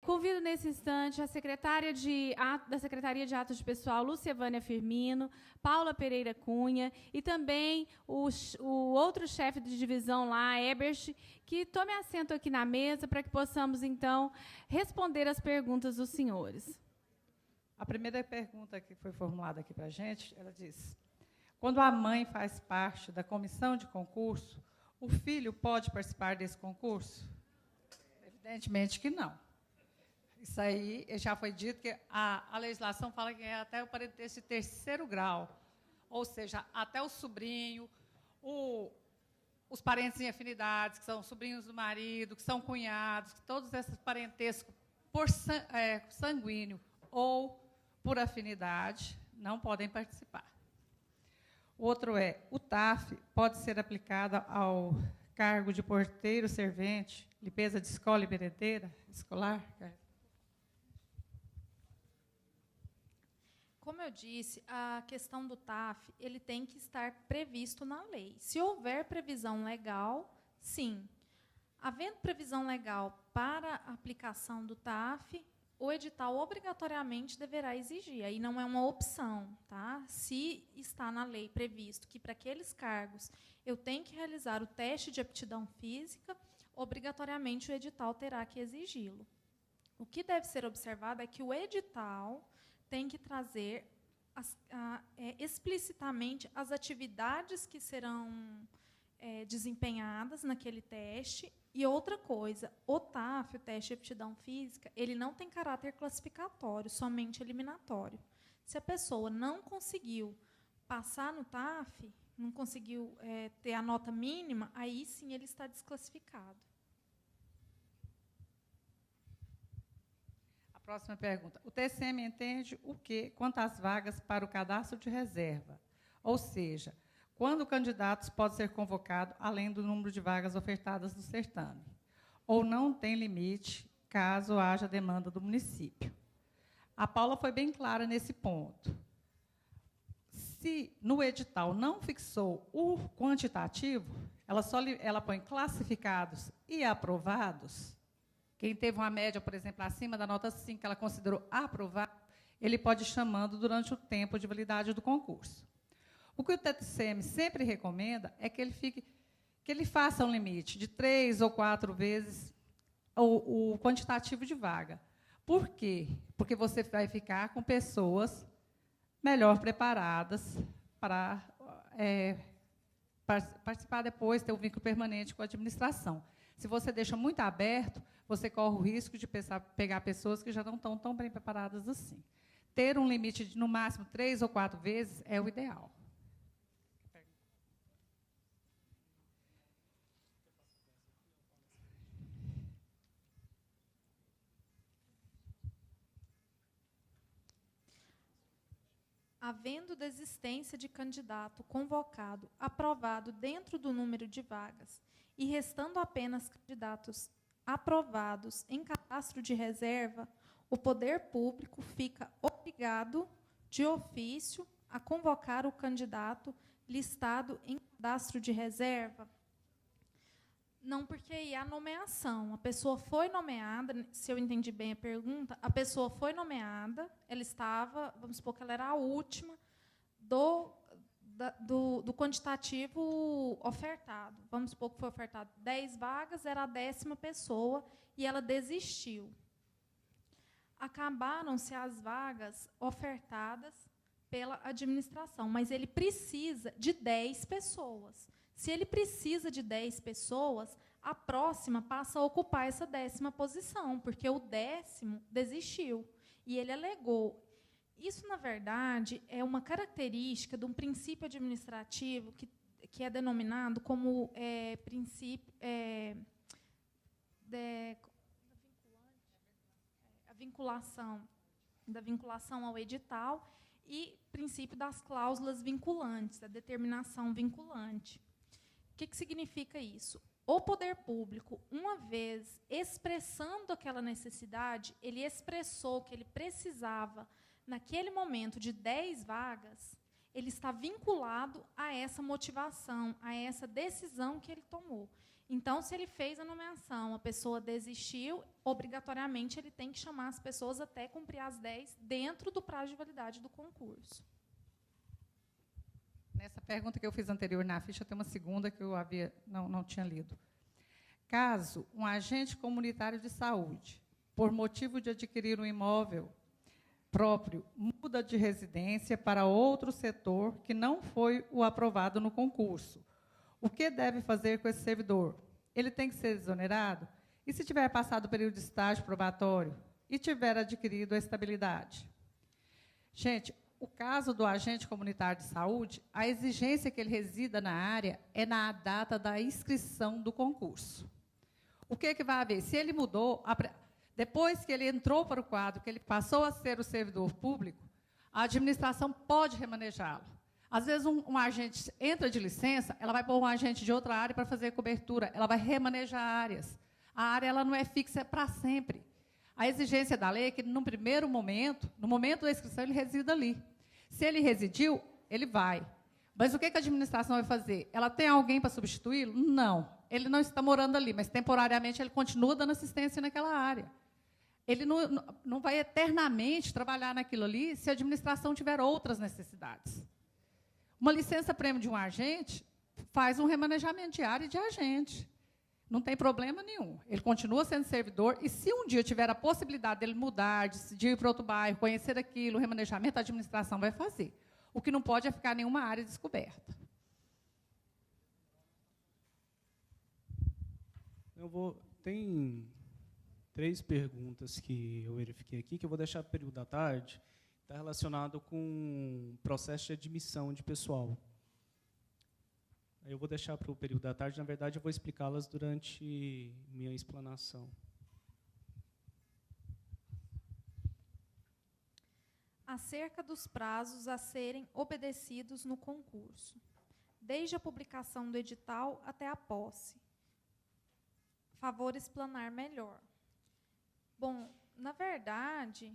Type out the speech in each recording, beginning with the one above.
Convido nesse instante a da Secretaria de Atos de Pessoal, Lúcia Vânia Firmino, Paula Pereira Cunha, e também o outro chefe de divisão lá, Ebert, que tome assento aqui na mesa para que possamos, então, responder as perguntas dos senhores. A primeira pergunta que foi formulada aqui para a gente, ela diz: quando a mãe faz parte da comissão de concurso, o filho pode participar desse concurso? Evidentemente que não. Isso aí já foi dito que a legislação fala que é até o parentesco de terceiro grau, ou seja, até o sobrinho, os parentes em afinidades, que são sobrinhos do marido, que são cunhados, que todos esses parentescos por sanguíneo ou por afinidade não podem participar. O outro é: o TAF pode ser aplicado ao cargo de porteiro, servente, limpeza de escola e merendeira escolar? Como eu disse, a questão do TAF ele tem que estar previsto na lei. Se houver previsão legal, sim. Havendo previsão legal para a aplicação do TAF, o edital obrigatoriamente deverá exigir. Aí não é uma opção. Tá? Se está na lei previsto que, para aqueles cargos, eu tenho que realizar o teste de aptidão física, obrigatoriamente o edital terá que exigi-lo. O que deve ser observado é que o edital tem que trazer explicitamente as atividades que serão desempenhadas naquele teste. E outra coisa, o TAF, o teste de aptidão física, ele não tem caráter classificatório, somente eliminatório. Se a pessoa não conseguiu passar no TAF, não conseguiu ter a nota mínima, aí sim ele está desclassificado. Próxima pergunta. O TCM entende o quê quanto às vagas para o cadastro de reserva? Ou seja, quando candidatos podem ser convocados além do número de vagas ofertadas no certame? Ou não tem limite, caso haja demanda do município? A Paula foi bem clara nesse ponto. Se no edital não fixou o quantitativo, ela põe classificados e aprovados. Quem teve uma média, por exemplo, acima da nota 5, que ela considerou aprovado, ele pode ir chamando durante o tempo de validade do concurso. O que o TCM sempre recomenda é que ele faça um limite de 3 ou 4 vezes o quantitativo de vaga. Por quê? Porque você vai ficar com pessoas melhor preparadas para participar depois, ter um vínculo permanente com a administração. Se você deixa muito aberto, você corre o risco de pegar pessoas que já não estão tão bem preparadas assim. Ter um limite de, no máximo, 3 ou 4 vezes é o ideal. Havendo desistência de candidato convocado, aprovado dentro do número de vagas, e restando apenas candidatos aprovados em cadastro de reserva, o poder público fica obrigado, de ofício, a convocar o candidato listado em cadastro de reserva? Não, porque aí há nomeação. A pessoa foi nomeada, se eu entendi bem a pergunta, a pessoa foi nomeada, ela estava, vamos supor que ela era a última do quantitativo ofertado. Vamos supor que foi ofertado 10 vagas, era a 10ª pessoa, e ela desistiu. Acabaram-se as vagas ofertadas pela administração, mas ele precisa de 10 pessoas. Se ele precisa de 10 pessoas, a próxima passa a ocupar essa 10ª posição, porque o 10º desistiu. E ele alegou. Isso, na verdade, é uma característica de um princípio administrativo que é denominado como princípio da vinculação ao edital e princípio das cláusulas vinculantes, da determinação vinculante. O que significa isso? O poder público, uma vez expressando aquela necessidade, ele expressou que ele precisava, naquele momento, de 10 vagas, ele está vinculado a essa motivação, a essa decisão que ele tomou. Então, se ele fez a nomeação, a pessoa desistiu, obrigatoriamente ele tem que chamar as pessoas até cumprir as 10 dentro do prazo de validade do concurso. Nessa pergunta que eu fiz anterior na ficha, tem uma segunda que eu não tinha lido. Caso um agente comunitário de saúde, por motivo de adquirir um imóvel próprio, muda de residência para outro setor que não foi o aprovado no concurso, o que deve fazer com esse servidor? Ele tem que ser exonerado? E se tiver passado o período de estágio probatório e tiver adquirido a estabilidade? Gente, o caso do agente comunitário de saúde, a exigência que ele resida na área é na data da inscrição do concurso. O que vai haver? Se ele mudou, depois que ele entrou para o quadro, que ele passou a ser o servidor público, a administração pode remanejá-lo. Às vezes, um agente entra de licença, ela vai pôr um agente de outra área para fazer cobertura, ela vai remanejar áreas. A área ela não é fixa, é para sempre. A exigência da lei é que, no primeiro momento, no momento da inscrição, ele resida ali. Se ele residiu, ele vai. Mas o que a administração vai fazer? Ela tem alguém para substituí-lo? Não. Ele não está morando ali, mas, temporariamente, ele continua dando assistência naquela área. Ele não vai eternamente trabalhar naquilo ali se a administração tiver outras necessidades. Uma licença-prêmio de um agente faz um remanejamento diário de agente. Não tem problema nenhum. Ele continua sendo servidor e, se um dia tiver a possibilidade dele mudar, de ir para outro bairro, conhecer aquilo, o remanejamento, a administração vai fazer. O que não pode é ficar nenhuma área descoberta. Tem 3 perguntas que eu verifiquei aqui, que eu vou deixar para o período da tarde. Está relacionado com o processo de admissão de pessoal. Eu vou deixar para o período da tarde, na verdade, eu vou explicá-las durante minha explanação. Acerca dos prazos a serem obedecidos no concurso, desde a publicação do edital até a posse. Favor explanar melhor. Bom, na verdade,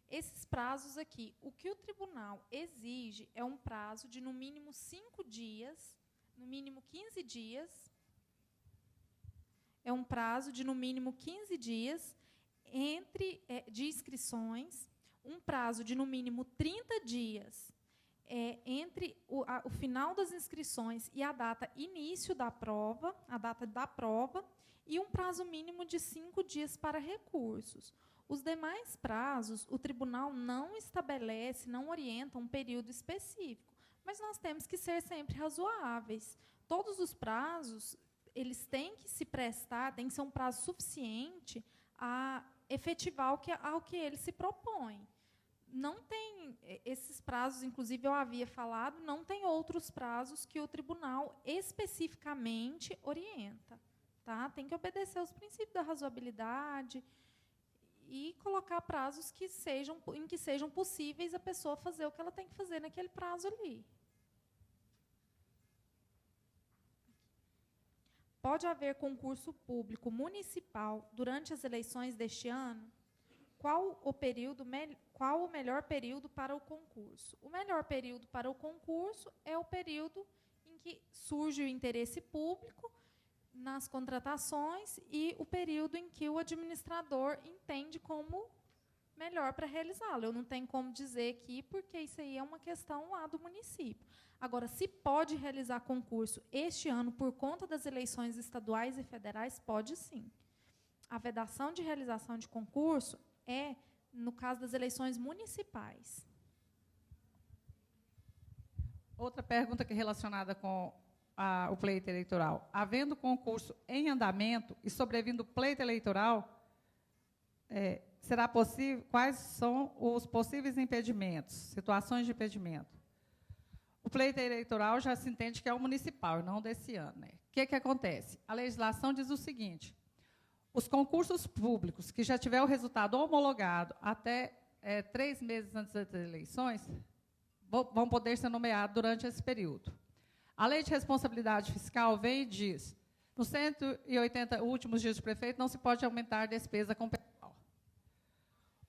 esses prazos aqui, o que o tribunal exige é um prazo de, no mínimo, 5 dias, no mínimo 15 dias, é um prazo de, no mínimo, 15 dias de inscrições, um prazo de, no mínimo, 30 dias entre o final das inscrições e a data início da prova, a data da prova, e um prazo mínimo de 5 dias para recursos. Os demais prazos, o tribunal não estabelece, não orienta um período específico, mas nós temos que ser sempre razoáveis. Todos os prazos, eles têm que se prestar, tem que ser um prazo suficiente a efetivar ao que ele se propõe. Não tem esses prazos, inclusive eu havia falado, não tem outros prazos que o tribunal especificamente orienta. Tá? Tem que obedecer aos princípios da razoabilidade e colocar prazos em que sejam possíveis a pessoa fazer o que ela tem que fazer naquele prazo ali. Pode haver concurso público municipal durante as eleições deste ano? Qual o melhor período para o concurso? O melhor período para o concurso é o período em que surge o interesse público nas contratações e o período em que o administrador entende como melhor para realizá-lo. Eu não tenho como dizer aqui, porque isso aí é uma questão lá do município. Agora, se pode realizar concurso este ano por conta das eleições estaduais e federais, pode sim. A vedação de realização de concurso é no caso das eleições municipais. Outra pergunta que é relacionada com o pleito eleitoral. Havendo concurso em andamento e sobrevindo pleito eleitoral, será possível? Quais são os possíveis impedimentos, situações de impedimento? O pleito eleitoral já se entende que é o municipal, não desse ano. Né? O que acontece? A legislação diz o seguinte: os concursos públicos que já tiver o resultado homologado até 3 meses antes das eleições vão poder ser nomeados durante esse período. A Lei de Responsabilidade Fiscal vem e diz: nos 180 últimos dias de prefeito, não se pode aumentar a despesa com pessoal.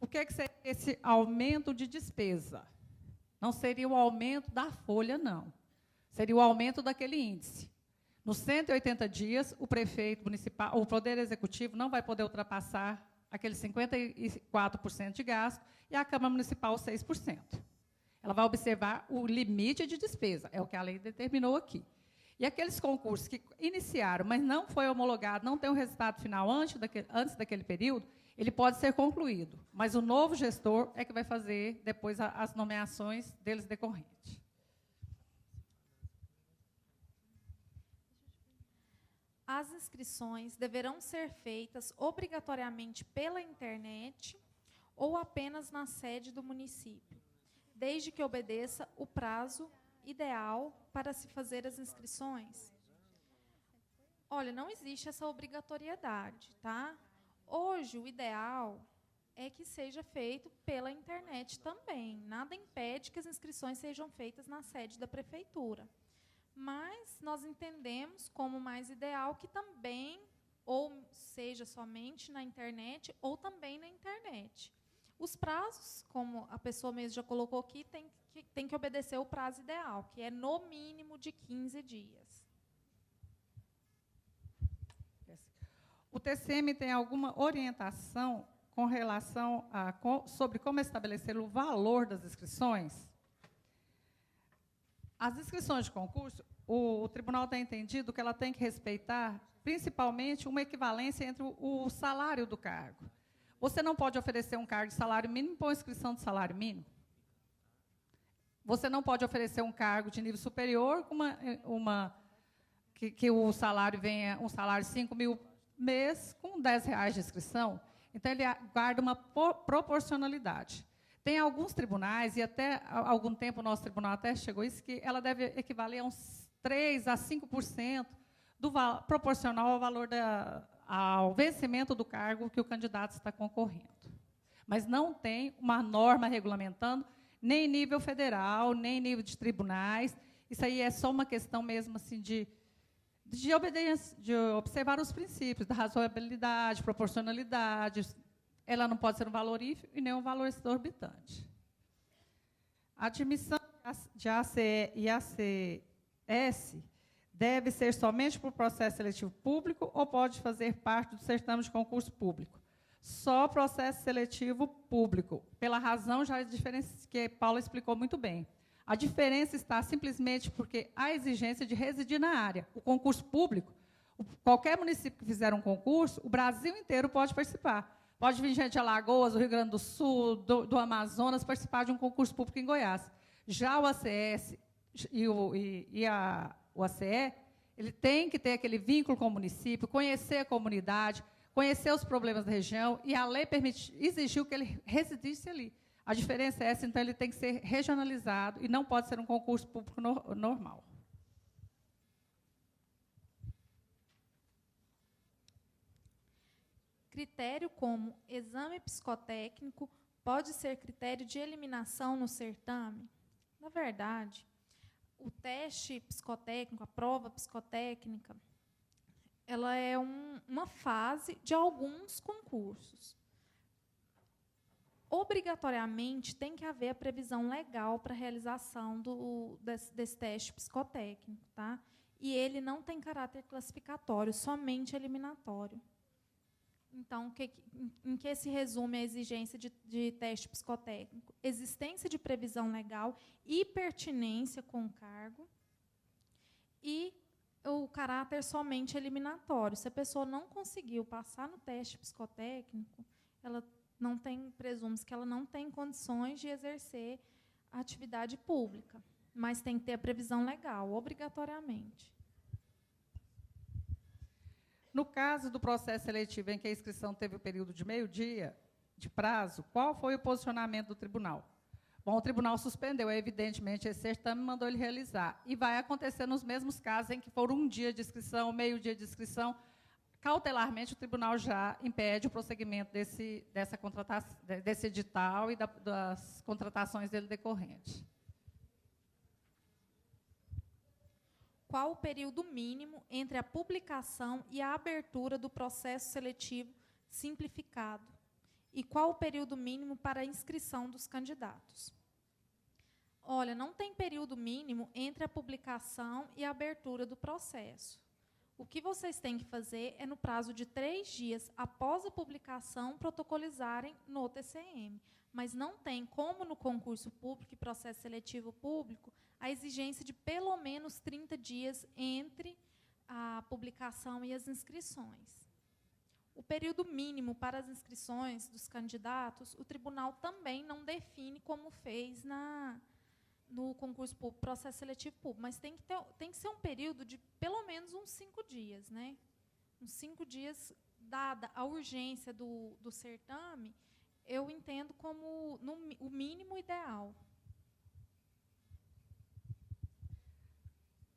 O que seria esse aumento de despesa? Não seria o aumento da folha, não. Seria o aumento daquele índice. Nos 180 dias, o prefeito municipal, o Poder Executivo não vai poder ultrapassar aqueles 54% de gasto e a Câmara Municipal 6%. Ela vai observar o limite de despesa, é o que a lei determinou aqui. E aqueles concursos que iniciaram, mas não foi homologado, não tem um resultado final antes daquele período, ele pode ser concluído. Mas o novo gestor é que vai fazer depois as nomeações deles decorrentes. As inscrições deverão ser feitas obrigatoriamente pela internet ou apenas na sede do município, desde que obedeça o prazo ideal para se fazer as inscrições? Olha, não existe essa obrigatoriedade, tá? Hoje, o ideal é que seja feito pela internet também. Nada impede que as inscrições sejam feitas na sede da prefeitura. Mas nós entendemos como mais ideal que também, ou seja somente na internet, ou também na internet. Os prazos, como a pessoa mesmo já colocou aqui, tem que obedecer o prazo ideal, que é no mínimo de 15 dias. O TCM tem alguma orientação com relação sobre como estabelecer o valor das inscrições? As inscrições de concurso, o tribunal tem entendido que ela tem que respeitar, principalmente, uma equivalência entre o salário do cargo. Você não pode oferecer um cargo de salário mínimo por inscrição de salário mínimo. Você não pode oferecer um cargo de nível superior com que o salário venha, um salário de 5 mil mês com R$10 de inscrição. Então, ele guarda uma proporcionalidade. Tem alguns tribunais, e até há algum tempo o nosso tribunal até chegou a isso, que ela deve equivaler a uns 3% a 5% proporcional ao valor ao vencimento do cargo que o candidato está concorrendo. Mas não tem uma norma regulamentando, nem em nível federal, nem em nível de tribunais. Isso aí é só uma questão mesmo assim de obediência, de observar os princípios da razoabilidade, proporcionalidade. Ela não pode ser um valor ínfimo e nem um valor exorbitante. A admissão de ACE e ACS deve ser somente por processo seletivo público ou pode fazer parte do certame de concurso público? Só processo seletivo público, pela razão já que Paula explicou muito bem. A diferença está simplesmente porque há exigência de residir na área. O concurso público, qualquer município que fizer um concurso, o Brasil inteiro pode participar. Pode vir gente de Alagoas, do Rio Grande do Sul, do Amazonas, participar de um concurso público em Goiás. Já o ACS e o ACE, ele tem que ter aquele vínculo com o município, conhecer a comunidade, conhecer os problemas da região, e a lei exigiu que ele residisse ali. A diferença é essa, então, ele tem que ser regionalizado e não pode ser um concurso público normal. Critério como exame psicotécnico pode ser critério de eliminação no certame? Na verdade, o teste psicotécnico, a prova psicotécnica, ela é uma fase de alguns concursos. Obrigatoriamente, tem que haver a previsão legal para a realização desse teste psicotécnico, tá? E ele não tem caráter classificatório, somente eliminatório. Então, em que se resume a exigência de teste psicotécnico? Existência de previsão legal e pertinência com o cargo e o caráter somente eliminatório. Se a pessoa não conseguiu passar no teste psicotécnico, ela presume-se que ela não tem condições de exercer a atividade pública, mas tem que ter a previsão legal, obrigatoriamente. No caso do processo seletivo em que a inscrição teve o período de meio-dia de prazo, qual foi o posicionamento do tribunal? Bom, o tribunal suspendeu, evidentemente, esse certame e mandou ele realizar. E vai acontecer nos mesmos casos em que for um dia de inscrição, meio-dia de inscrição. Cautelarmente, o tribunal já impede o prosseguimento desse edital e das contratações dele decorrentes. Qual o período mínimo entre a publicação e a abertura do processo seletivo simplificado? E qual o período mínimo para a inscrição dos candidatos? Olha, não tem período mínimo entre a publicação e a abertura do processo, O que vocês têm que fazer é, no prazo de 3 dias após a publicação, protocolizarem no TCM. Mas não tem, como no concurso público e processo seletivo público, a exigência de pelo menos 30 dias entre a publicação e as inscrições. O período mínimo para as inscrições dos candidatos, o tribunal também não define como fez no concurso público, processo seletivo público, mas tem que ser um período de pelo menos uns 5 dias. Né? Uns 5 dias, dada a urgência do certame, eu entendo como o mínimo ideal.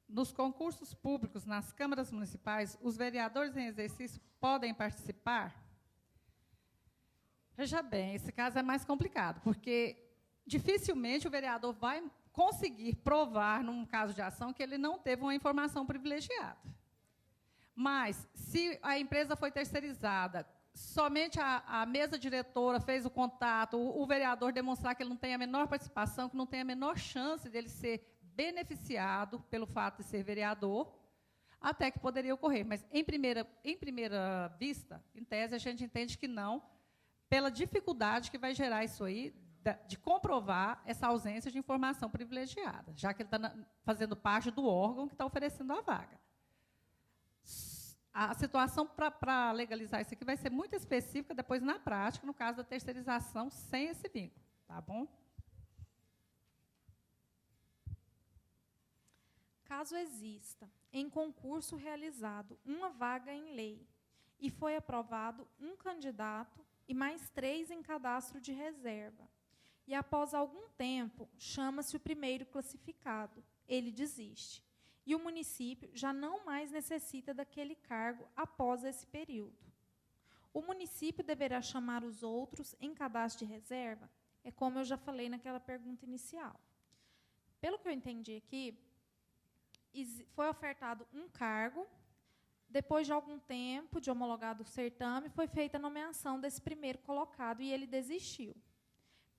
Nos concursos públicos, nas câmaras municipais, os vereadores em exercício podem participar? Veja bem, esse caso é mais complicado, porque dificilmente o vereador vai conseguir provar, num caso de ação, que ele não teve uma informação privilegiada. Mas, se a empresa foi terceirizada, somente a mesa diretora fez o contato, o vereador demonstrar que ele não tem a menor participação, que não tem a menor chance dele ser beneficiado pelo fato de ser vereador, até que poderia ocorrer. Mas, em primeira vista, em tese, a gente entende que não, pela dificuldade que vai gerar isso aí, de comprovar essa ausência de informação privilegiada, já que ele está fazendo parte do órgão que está oferecendo a vaga. A situação para legalizar isso aqui vai ser muito específica depois na prática, no caso da terceirização, sem esse vínculo. Tá bom? Caso exista, em concurso realizado, uma vaga em lei e foi aprovado um candidato e mais 3 em cadastro de reserva, e após algum tempo chama-se o primeiro classificado, ele desiste, e o município já não mais necessita daquele cargo após esse período. O município deverá chamar os outros em cadastro de reserva? É como eu já falei naquela pergunta inicial. Pelo que eu entendi aqui, foi ofertado um cargo, depois de algum tempo de homologado o certame, foi feita a nomeação desse primeiro colocado e ele desistiu.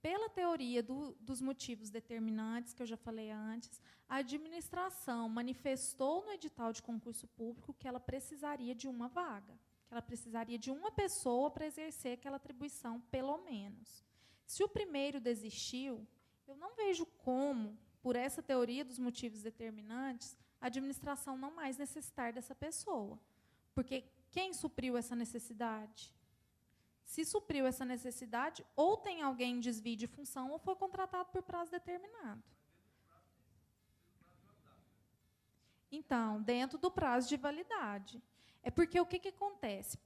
Pela teoria dos motivos determinantes, que eu já falei antes, a administração manifestou no edital de concurso público que ela precisaria de uma vaga, que ela precisaria de uma pessoa para exercer aquela atribuição, pelo menos. Se o primeiro desistiu, eu não vejo como, por essa teoria dos motivos determinantes, a administração não mais necessitar dessa pessoa. Porque quem supriu essa necessidade? Se supriu essa necessidade, ou tem alguém em desvio de função, ou foi contratado por prazo determinado. Então, dentro do prazo de validade. É porque o que acontece?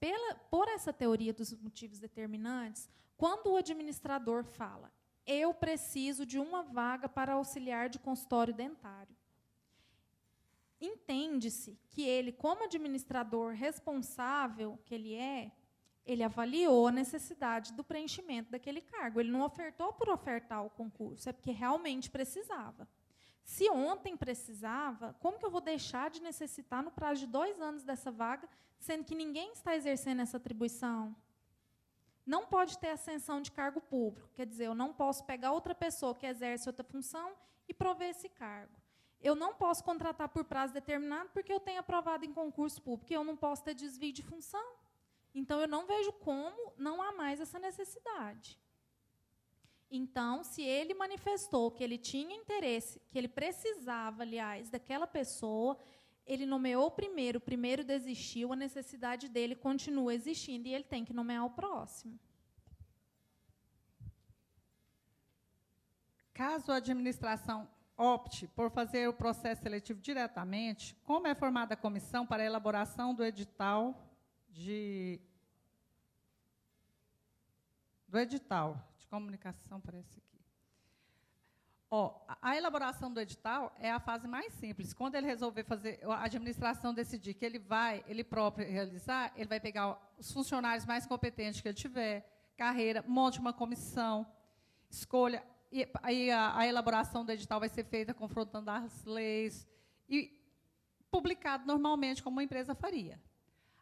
Por essa teoria dos motivos determinantes, quando o administrador fala, eu preciso de uma vaga para auxiliar de consultório dentário, entende-se que ele, como administrador responsável que ele avaliou a necessidade do preenchimento daquele cargo. Ele não ofertou por ofertar o concurso, é porque realmente precisava. Se ontem precisava, como que eu vou deixar de necessitar no prazo de 2 anos dessa vaga, sendo que ninguém está exercendo essa atribuição? Não pode ter ascensão de cargo público, quer dizer, eu não posso pegar outra pessoa que exerce outra função e prover esse cargo. Eu não posso contratar por prazo determinado porque eu tenho aprovado em concurso público, e eu não posso ter desvio de função. Então, eu não vejo como não há mais essa necessidade. Então, se ele manifestou que ele tinha interesse, que ele precisava, aliás, daquela pessoa, ele nomeou o primeiro desistiu, a necessidade dele continua existindo e ele tem que nomear o próximo. Caso a administração opte por fazer o processo seletivo diretamente, como é formada a comissão para a elaboração do edital de comunicação, parece aqui. A elaboração do edital é a fase mais simples. Quando ele resolver fazer, a administração decidir que ele próprio realizar, ele vai pegar os funcionários mais competentes que ele tiver, carreira, monte uma comissão, escolha, e aí a elaboração do edital vai ser feita confrontando as leis e publicado normalmente como uma empresa faria.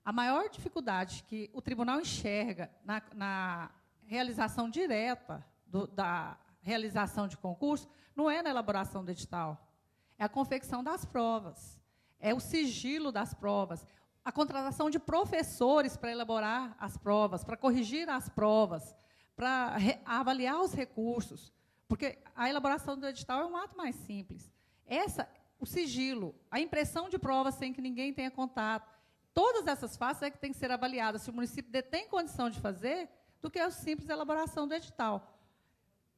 A maior dificuldade que o tribunal enxerga na realização direta da realização de concurso não é na elaboração do edital, é a confecção das provas, é o sigilo das provas. a contratação de professores para elaborar as provas, para corrigir as provas, para avaliar os recursos, porque a elaboração do edital é um ato mais simples. O sigilo, a impressão de provas sem que ninguém tenha contato, todas essas fases é que tem que ser avaliadas se o município tem condição de fazer, do que a simples elaboração do edital.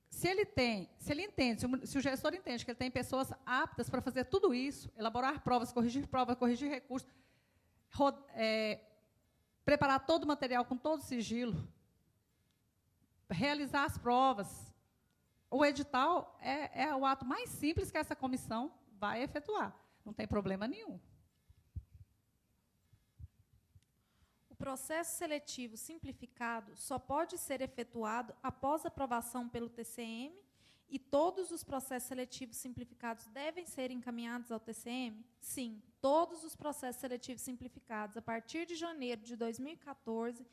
Se ele entende, se o gestor entende que ele tem pessoas aptas para fazer tudo isso, elaborar provas, corrigir recursos, preparar todo o material com todo o sigilo, realizar as provas, o edital é o ato mais simples que essa comissão vai efetuar. Não tem problema nenhum. O processo seletivo simplificado só pode ser efetuado após aprovação pelo TCM e todos os processos seletivos simplificados devem ser encaminhados ao TCM? Sim, todos os processos seletivos simplificados, a partir de janeiro de 2014,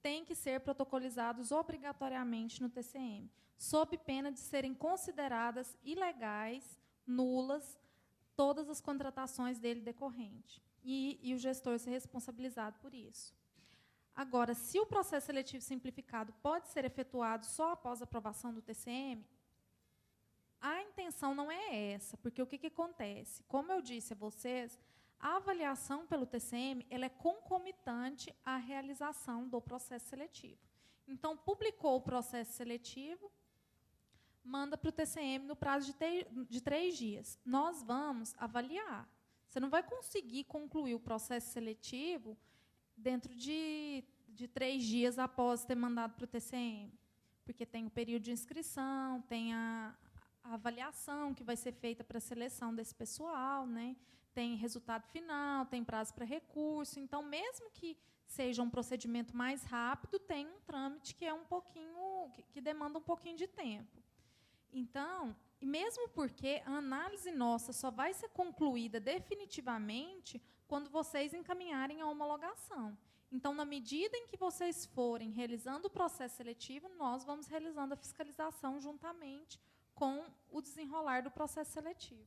têm que ser protocolizados obrigatoriamente no TCM, sob pena de serem consideradas ilegais, nulas, todas as contratações dele decorrentes, e o gestor ser responsabilizado por isso. Agora, se o processo seletivo simplificado pode ser efetuado só após a aprovação do TCM, a intenção não é essa, porque o que acontece? Como eu disse a vocês, a avaliação pelo TCM ela é concomitante à realização do processo seletivo. Então, publicou o processo seletivo, manda para o TCM no prazo de 3 dias. Nós vamos avaliar. Você não vai conseguir concluir o processo seletivo dentro de 3 dias após ter mandado para o TCM, porque tem o período de inscrição, tem a avaliação que vai ser feita para a seleção desse pessoal, né? Tem resultado final, tem prazo para recurso. Então, mesmo que seja um procedimento mais rápido, tem um trâmite que é que demanda um pouquinho de tempo. Então, e mesmo porque a análise nossa só vai ser concluída definitivamente quando vocês encaminharem a homologação. Então, na medida em que vocês forem realizando o processo seletivo, nós vamos realizando a fiscalização juntamente com o desenrolar do processo seletivo.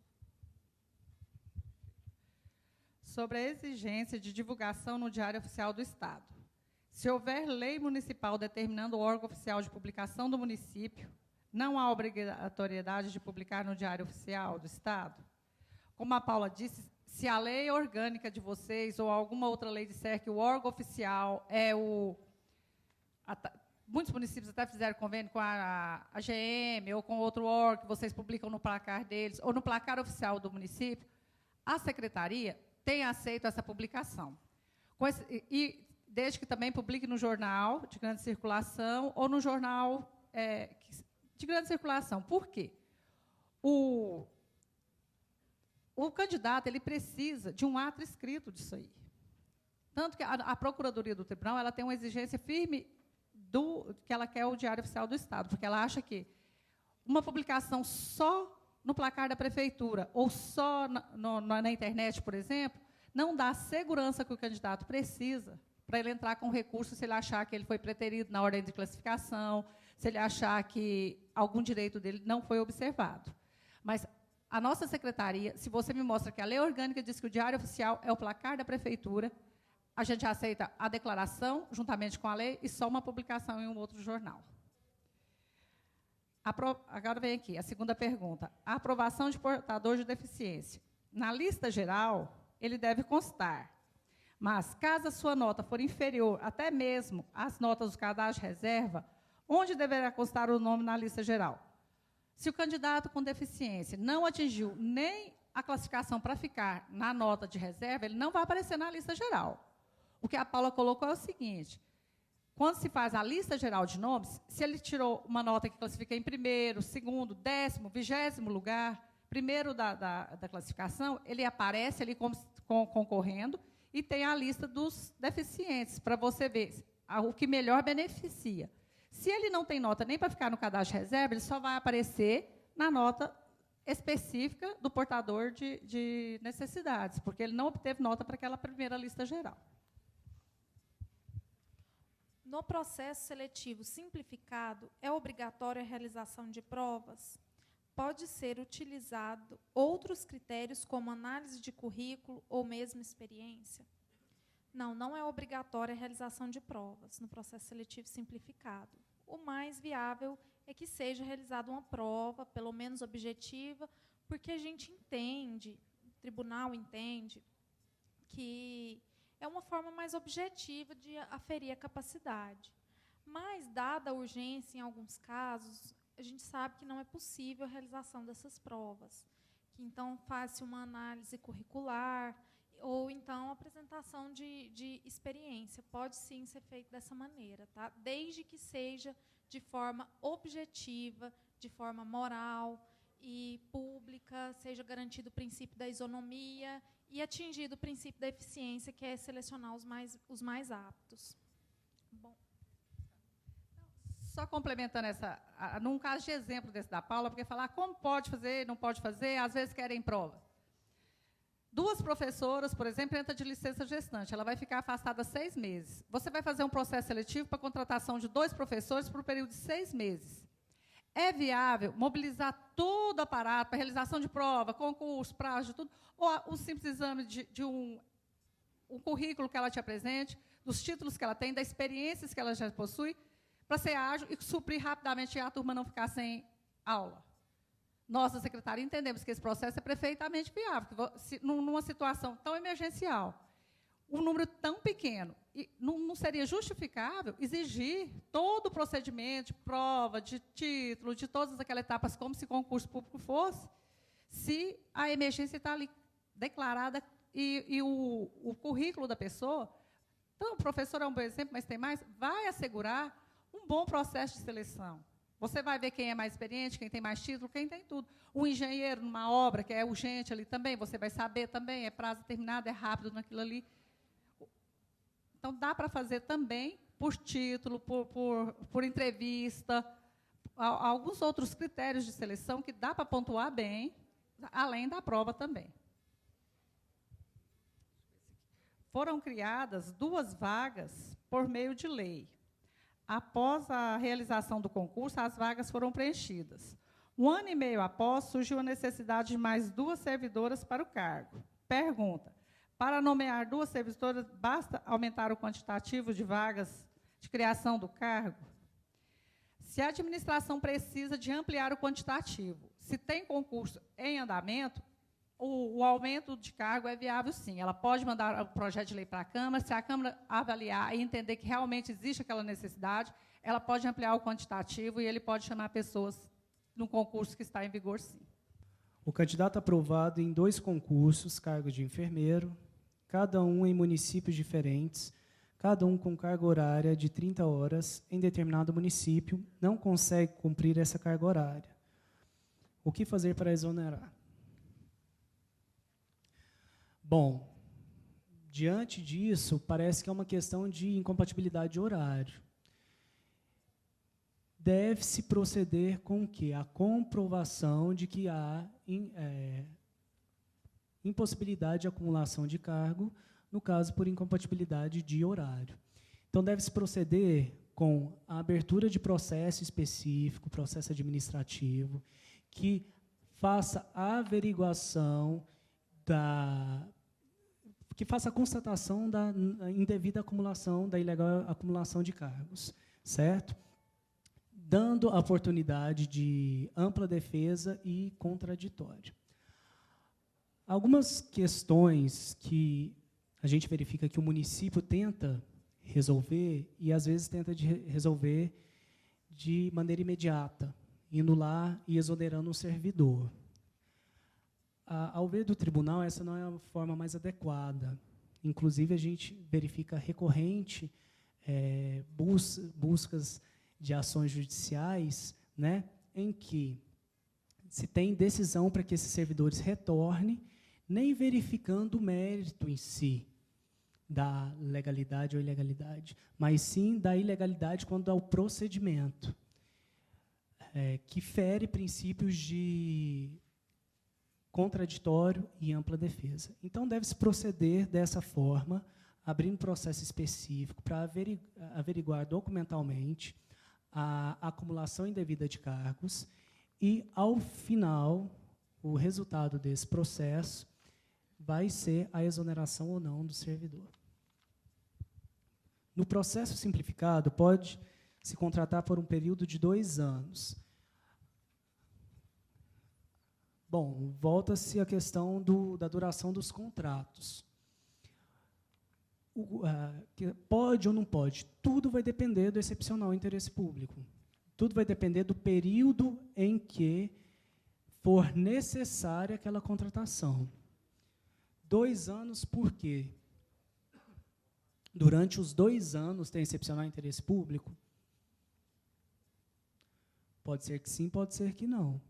Sobre a exigência de divulgação no Diário Oficial do Estado. Se houver lei municipal determinando o órgão oficial de publicação do município, não há obrigatoriedade de publicar no Diário Oficial do Estado? Como a Paula disse, se a lei orgânica de vocês ou alguma outra lei disser que o órgão oficial é muitos municípios até fizeram convênio com a AGM ou com outro órgão que vocês publicam no placar deles, ou no placar oficial do município, a secretaria tem aceito essa publicação. E desde que também publique no jornal de grande circulação ou no jornal de grande circulação. Por quê? O candidato ele precisa de um ato escrito disso aí. Tanto que a Procuradoria do Tribunal ela tem uma exigência firme que ela quer o Diário Oficial do Estado, porque ela acha que uma publicação só no placar da prefeitura ou só na internet, por exemplo, não dá a segurança que o candidato precisa para ele entrar com recurso se ele achar que ele foi preterido na ordem de classificação, se ele achar que algum direito dele não foi observado. Mas a nossa secretaria, se você me mostra que a lei orgânica diz que o Diário Oficial é o placar da prefeitura, a gente aceita a declaração, juntamente com a lei, e só uma publicação em um outro jornal. Agora vem aqui a segunda pergunta. A aprovação de portador de deficiência. Na lista geral, ele deve constar. Mas, caso a sua nota for inferior até mesmo às notas do cadastro de reserva, onde deverá constar o nome na lista geral? Se o candidato com deficiência não atingiu nem a classificação para ficar na nota de reserva, ele não vai aparecer na lista geral. O que a Paula colocou é o seguinte: quando se faz a lista geral de nomes, se ele tirou uma nota que classifica em primeiro, segundo, 10º, 20º lugar, primeiro da classificação, ele aparece ali concorrendo e tem a lista dos deficientes, para você ver o que melhor beneficia. Se ele não tem nota nem para ficar no cadastro de reserva, ele só vai aparecer na nota específica do portador de necessidades, porque ele não obteve nota para aquela primeira lista geral. No processo seletivo simplificado, é obrigatória a realização de provas? Pode ser utilizado outros critérios, como análise de currículo ou mesmo experiência? Não é obrigatória a realização de provas no processo seletivo simplificado. O mais viável é que seja realizada uma prova, pelo menos objetiva, porque a gente entende, o tribunal entende, que é uma forma mais objetiva de aferir a capacidade. Mas, dada a urgência em alguns casos, a gente sabe que não é possível a realização dessas provas, que então faz-se uma análise curricular, ou então a apresentação de experiência. Pode, sim, ser feito dessa maneira, tá? Desde que seja de forma objetiva, de forma moral e pública, seja garantido o princípio da isonomia e atingido o princípio da eficiência, que é selecionar os mais aptos. Bom. Só complementando num caso de exemplo desse da Paula, porque falar como pode fazer, não pode fazer, às vezes querem prova. 2 professoras, por exemplo, entram de licença gestante, ela vai ficar afastada 6 meses. Você vai fazer um processo seletivo para a contratação de 2 professores por um período de 6 meses. É viável mobilizar todo o aparato para realização de prova, concurso, prazo, de tudo, ou o simples exame de um currículo que ela te apresente, dos títulos que ela tem, das experiências que ela já possui, para ser ágil e suprir rapidamente e a turma não ficar sem aula? Nós, da secretaria, entendemos que esse processo é perfeitamente viável, que numa situação tão emergencial, um número tão pequeno, e não seria justificável exigir todo o procedimento de prova, de título, de todas aquelas etapas, como se concurso público fosse, se a emergência está ali declarada e o currículo da pessoa. Então, o professor é um bom exemplo, mas tem mais, vai assegurar um bom processo de seleção. Você vai ver quem é mais experiente, quem tem mais título, quem tem tudo. O engenheiro, numa obra que é urgente ali também, você vai saber também, é prazo determinado, é rápido naquilo ali. Então, dá para fazer também por título, por entrevista, alguns outros critérios de seleção que dá para pontuar bem, além da prova também. Foram criadas 2 vagas por meio de lei. Após a realização do concurso, as vagas foram preenchidas. 1 ano e meio após, surgiu a necessidade de mais 2 servidoras para o cargo. Pergunta: para nomear 2 servidoras, basta aumentar o quantitativo de vagas de criação do cargo? Se a administração precisa de ampliar o quantitativo, se tem concurso em andamento, o aumento de cargo é viável, sim. Ela pode mandar o projeto de lei para a Câmara. Se a Câmara avaliar e entender que realmente existe aquela necessidade, ela pode ampliar o quantitativo e ele pode chamar pessoas no concurso que está em vigor, sim. O candidato aprovado em 2 concursos, cargo de enfermeiro, cada um em municípios diferentes, cada um com carga horária de 30 horas em determinado município, não consegue cumprir essa carga horária. O que fazer para exonerar? Bom, diante disso, parece que é uma questão de incompatibilidade de horário. Deve-se proceder com o quê? A comprovação de que há impossibilidade de acumulação de cargo, no caso, por incompatibilidade de horário. Então, deve-se proceder com a abertura de processo específico, processo administrativo, que faça a averiguação que faça a constatação da indevida acumulação, da ilegal acumulação de cargos, certo? Dando a oportunidade de ampla defesa e contraditório. Algumas questões que a gente verifica que o município tenta resolver, e às vezes tenta resolver de maneira imediata, indo lá e exonerando o servidor. Ao ver do tribunal, essa não é a forma mais adequada. Inclusive, a gente verifica recorrente buscas de ações judiciais, né, em que se tem decisão para que esses servidores retornem, nem verificando o mérito em si da legalidade ou ilegalidade, mas sim da ilegalidade quando há o procedimento, que fere princípios de contraditório e ampla defesa. Então, deve-se proceder dessa forma, abrindo processo específico para averiguar documentalmente a acumulação indevida de cargos e, ao final, o resultado desse processo vai ser a exoneração ou não do servidor. No processo simplificado, pode se contratar por um período de 2 anos. Bom, volta-se a questão da duração dos contratos. Pode ou não pode? Tudo vai depender do excepcional interesse público. Tudo vai depender do período em que for necessária aquela contratação. 2 anos, por quê? Durante os 2 anos tem excepcional interesse público? Pode ser que sim, pode ser que não.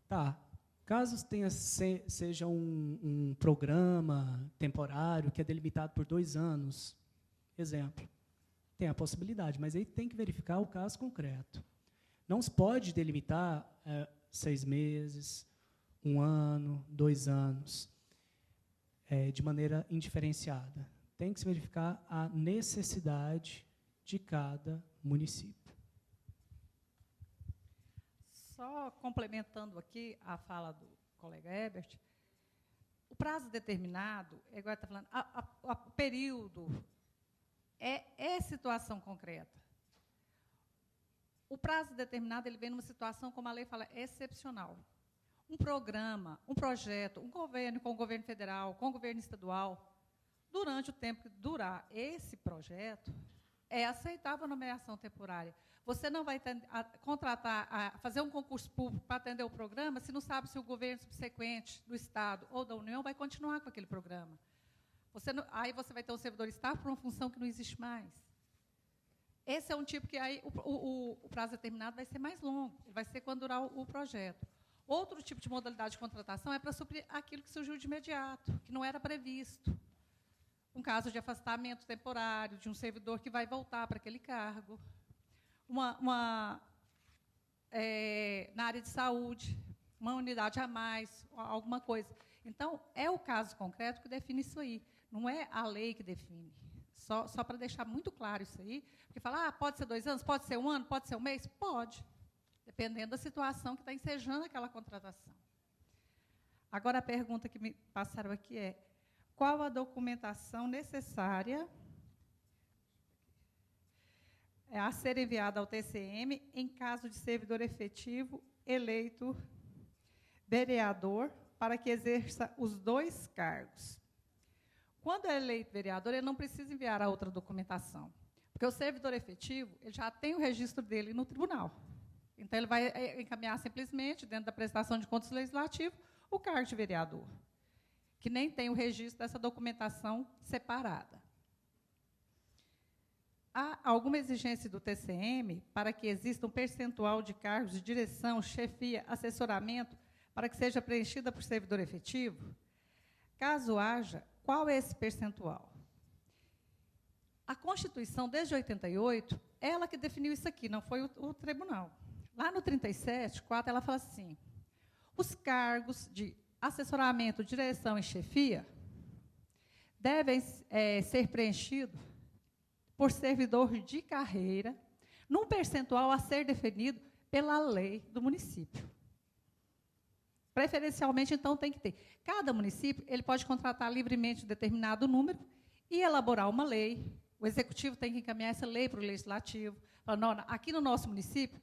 Tá. Caso seja um programa temporário que é delimitado por 2 anos, exemplo, tem a possibilidade, mas aí tem que verificar o caso concreto. Não se pode delimitar 6 meses, 1 ano, 2 anos, de maneira indiferenciada. Tem que se verificar a necessidade de cada município. Só complementando aqui a fala do colega Herbert, o prazo determinado, igual está falando, o período é situação concreta. O prazo determinado ele vem numa situação, como a lei fala, excepcional. Um programa, um projeto, um convênio com o governo federal, com o governo estadual, durante o tempo que durar esse projeto, é aceitável a nomeação temporária. Você não vai fazer um concurso público para atender o programa se não sabe se o governo subsequente do Estado ou da União vai continuar com aquele programa. Aí você vai ter um servidor estável por uma função que não existe mais. Esse é um tipo que aí o prazo determinado vai ser mais longo, vai ser quando durar o projeto. Outro tipo de modalidade de contratação é para suprir aquilo que surgiu de imediato, que não era previsto. Um caso de afastamento temporário de um servidor que vai voltar para aquele cargo. Na área de saúde, uma unidade a mais, alguma coisa. Então, é o caso concreto que define isso aí. Não é a lei que define. Só para deixar muito claro isso aí, porque falar, pode ser 2 anos, pode ser 1 ano, pode ser 1 mês? Pode, dependendo da situação que está ensejando aquela contratação. Agora, a pergunta que me passaram aqui é, qual a documentação necessária a ser enviada ao TCM em caso de servidor efetivo eleito vereador para que exerça os 2 cargos? Quando é eleito vereador, ele não precisa enviar a outra documentação, porque o servidor efetivo ele já tem o registro dele no tribunal. Então, ele vai encaminhar simplesmente, dentro da prestação de contas legislativo, o cargo de vereador, que nem tem o registro dessa documentação separada. Há alguma exigência do TCM para que exista um percentual de cargos de direção, chefia, assessoramento, para que seja preenchida por servidor efetivo? Caso haja, qual é esse percentual? A Constituição, desde 88, ela que definiu isso aqui, não foi o tribunal. Lá no 37.4, ela fala assim, os cargos de assessoramento, direção e chefia devem ser preenchidos por servidor de carreira, num percentual a ser definido pela lei do município. Preferencialmente, então, tem que ter. Cada município ele pode contratar livremente um determinado número e elaborar uma lei. O executivo tem que encaminhar essa lei para o legislativo. Falando, aqui no nosso município,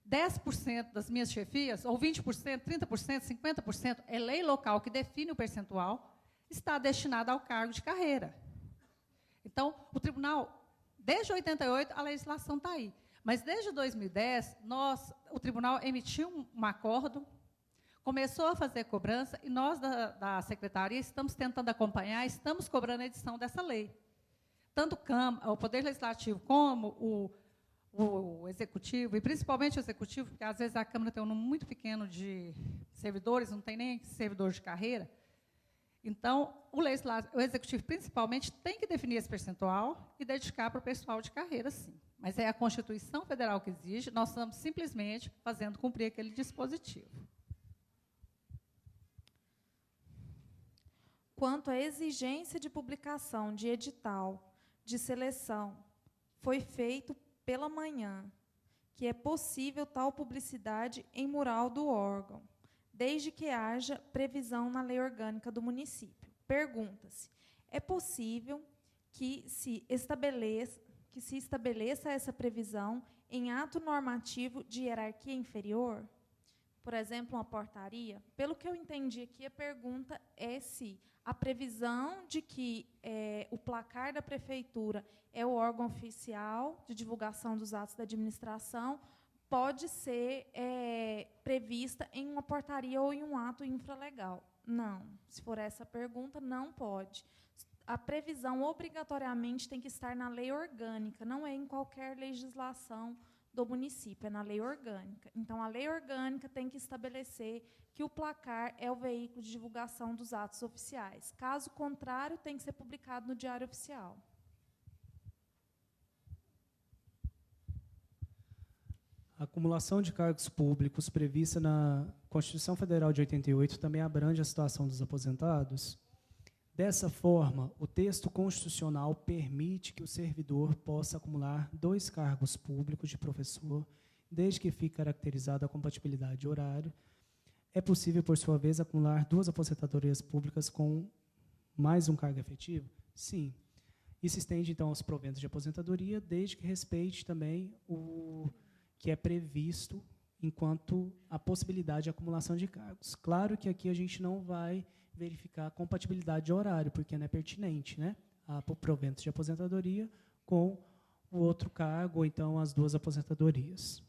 10% das minhas chefias, ou 20%, 30%, 50%, é lei local que define o percentual, está destinada ao cargo de carreira. Então, o tribunal, desde 88, a legislação está aí. Mas, desde 2010, o tribunal emitiu um acordo, começou a fazer cobrança, e nós, da secretaria, estamos tentando acompanhar, estamos cobrando a edição dessa lei. Tanto o Poder Legislativo como o Executivo, e principalmente o Executivo, porque, às vezes, a Câmara tem um número muito pequeno de servidores, não tem nem servidor de carreira. Então, o Executivo, principalmente, tem que definir esse percentual e dedicar para o pessoal de carreira, sim. Mas é a Constituição Federal que exige, nós estamos simplesmente fazendo cumprir aquele dispositivo. Quanto à exigência de publicação de edital de seleção, foi feito pela manhã, que é possível tal publicidade em mural do órgão, desde que haja previsão na lei orgânica do município. Pergunta-se, é possível que se estabeleça essa previsão em ato normativo de hierarquia inferior? Por exemplo, uma portaria? Pelo que eu entendi aqui, a pergunta é se a previsão de que o placar da prefeitura é o órgão oficial de divulgação dos atos da administração pode ser prevista em uma portaria ou em um ato infralegal. Não. Se for essa a pergunta, não pode. A previsão obrigatoriamente tem que estar na lei orgânica, não é em qualquer legislação do município, é na lei orgânica. Então, a lei orgânica tem que estabelecer que o placar é o veículo de divulgação dos atos oficiais. Caso contrário, tem que ser publicado no Diário Oficial. A acumulação de cargos públicos prevista na Constituição Federal de 88 também abrange a situação dos aposentados. Dessa forma, o texto constitucional permite que o servidor possa acumular 2 cargos públicos de professor, desde que fique caracterizada a compatibilidade de horário. É possível, por sua vez, acumular 2 aposentadorias públicas com mais um cargo efetivo? Sim. Isso se estende, então, aos proventos de aposentadoria, desde que respeite também o que é previsto enquanto a possibilidade de acumulação de cargos. Claro que aqui a gente não vai verificar a compatibilidade de horário, porque não é pertinente, né? O provento de aposentadoria com o outro cargo, ou então as 2 aposentadorias.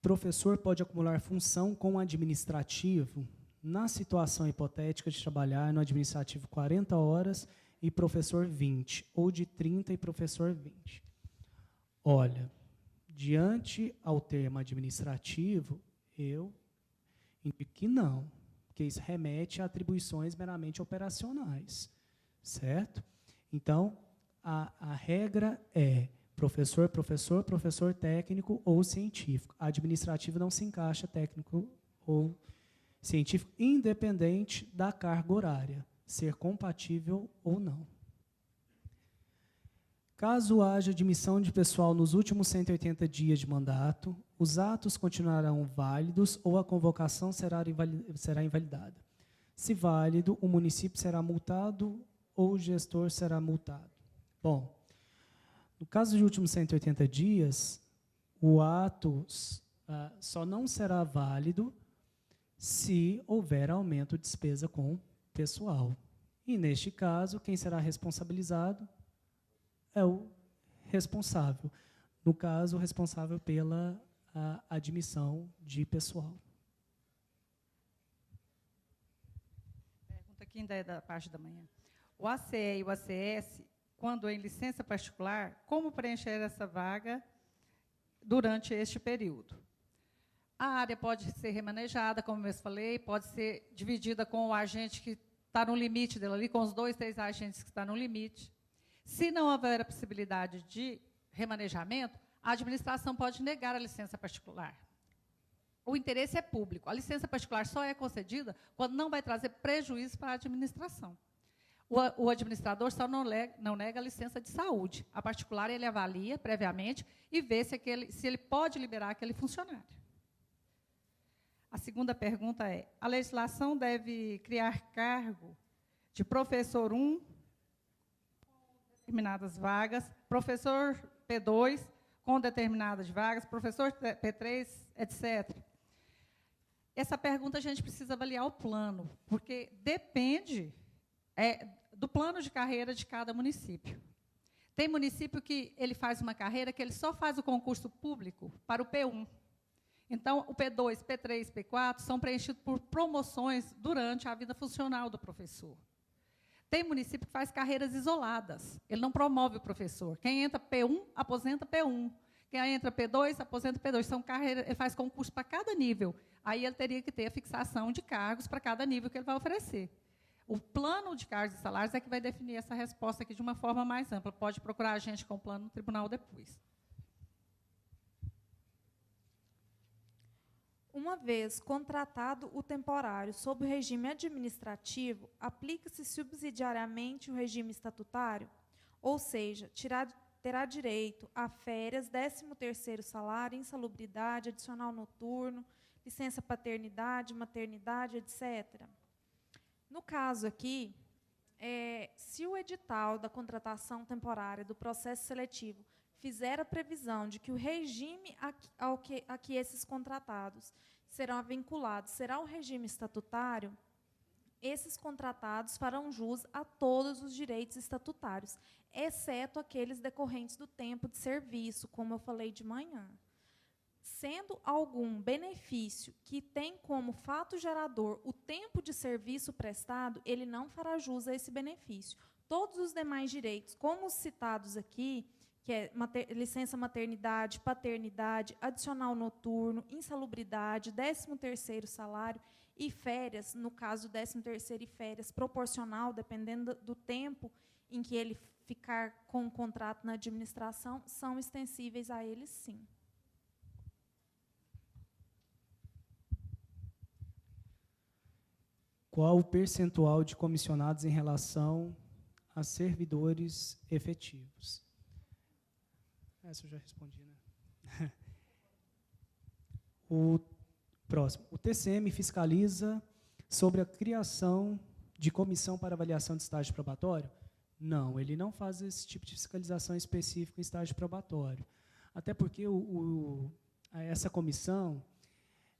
Professor pode acumular função com administrativo na situação hipotética de trabalhar no administrativo 40 horas e professor 20, ou de 30 e professor 20. Olha, diante ao termo administrativo, eu indico que não, porque isso remete a atribuições meramente operacionais, certo? Então, a regra é professor, professor, professor técnico ou científico. Administrativo não se encaixa técnico ou científico, independente da carga horária, ser compatível ou não. Caso haja admissão de pessoal nos últimos 180 dias de mandato, os atos continuarão válidos ou a convocação será invalidada. Se válido, o município será multado ou o gestor será multado. Bom, no caso de últimos 180 dias, o ato só não será válido se houver aumento de despesa com pessoal. E, neste caso, quem será responsabilizado é o responsável. No caso, o responsável pela admissão de pessoal. Pergunta aqui ainda é da parte da manhã. O ACE e o ACS, quando em licença particular, como preencher essa vaga durante este período? A área pode ser remanejada, como eu falei, pode ser dividida com o agente que está no limite dela ali, com os 2, 3 agentes que estão no limite. Se não houver a possibilidade de remanejamento, a administração pode negar a licença particular. O interesse é público. A licença particular só é concedida quando não vai trazer prejuízo para a administração. O administrador só não nega a licença de saúde. A particular, ele avalia previamente e vê se ele pode liberar aquele funcionário. A segunda pergunta é, a legislação deve criar cargo de professor 1, determinadas vagas, professor P2, com determinadas vagas, professor P3, etc. Essa pergunta a gente precisa avaliar o plano, porque depende do plano de carreira de cada município. Tem município que ele faz uma carreira que ele só faz o concurso público para o P1. Então, o P2, P3, P4 são preenchidos por promoções durante a vida funcional do professor. Tem município que faz carreiras isoladas. Ele não promove o professor. Quem entra P1, aposenta P1. Quem entra P2, aposenta P2. São carreiras, ele faz concurso para cada nível. Aí ele teria que ter a fixação de cargos para cada nível que ele vai oferecer. O plano de cargos e salários é que vai definir essa resposta aqui de uma forma mais ampla. Pode procurar a gente com o plano no tribunal depois. Uma vez contratado o temporário sob o regime administrativo, aplica-se subsidiariamente o regime estatutário, ou seja, terá direito a férias, 13º salário, insalubridade, adicional noturno, licença paternidade, maternidade, etc. No caso aqui, se o edital da contratação temporária do processo seletivo fizer a previsão de que o regime a que esses contratados serão vinculados será o regime estatutário, esses contratados farão jus a todos os direitos estatutários, exceto aqueles decorrentes do tempo de serviço, como eu falei de manhã. Sendo algum benefício que tem como fato gerador o tempo de serviço prestado, ele não fará jus a esse benefício. Todos os demais direitos, como os citados aqui, que é licença maternidade, paternidade, adicional noturno, insalubridade, 13º salário e férias, no caso do 13º e férias, proporcional, dependendo do tempo em que ele ficar com o contrato na administração, são extensíveis a eles, sim. Qual o percentual de comissionados em relação a servidores efetivos? Essa eu já respondi, né? O próximo. O TCM fiscaliza sobre a criação de comissão para avaliação de estágio probatório? Não, ele não faz esse tipo de fiscalização específica em estágio probatório. Até porque essa comissão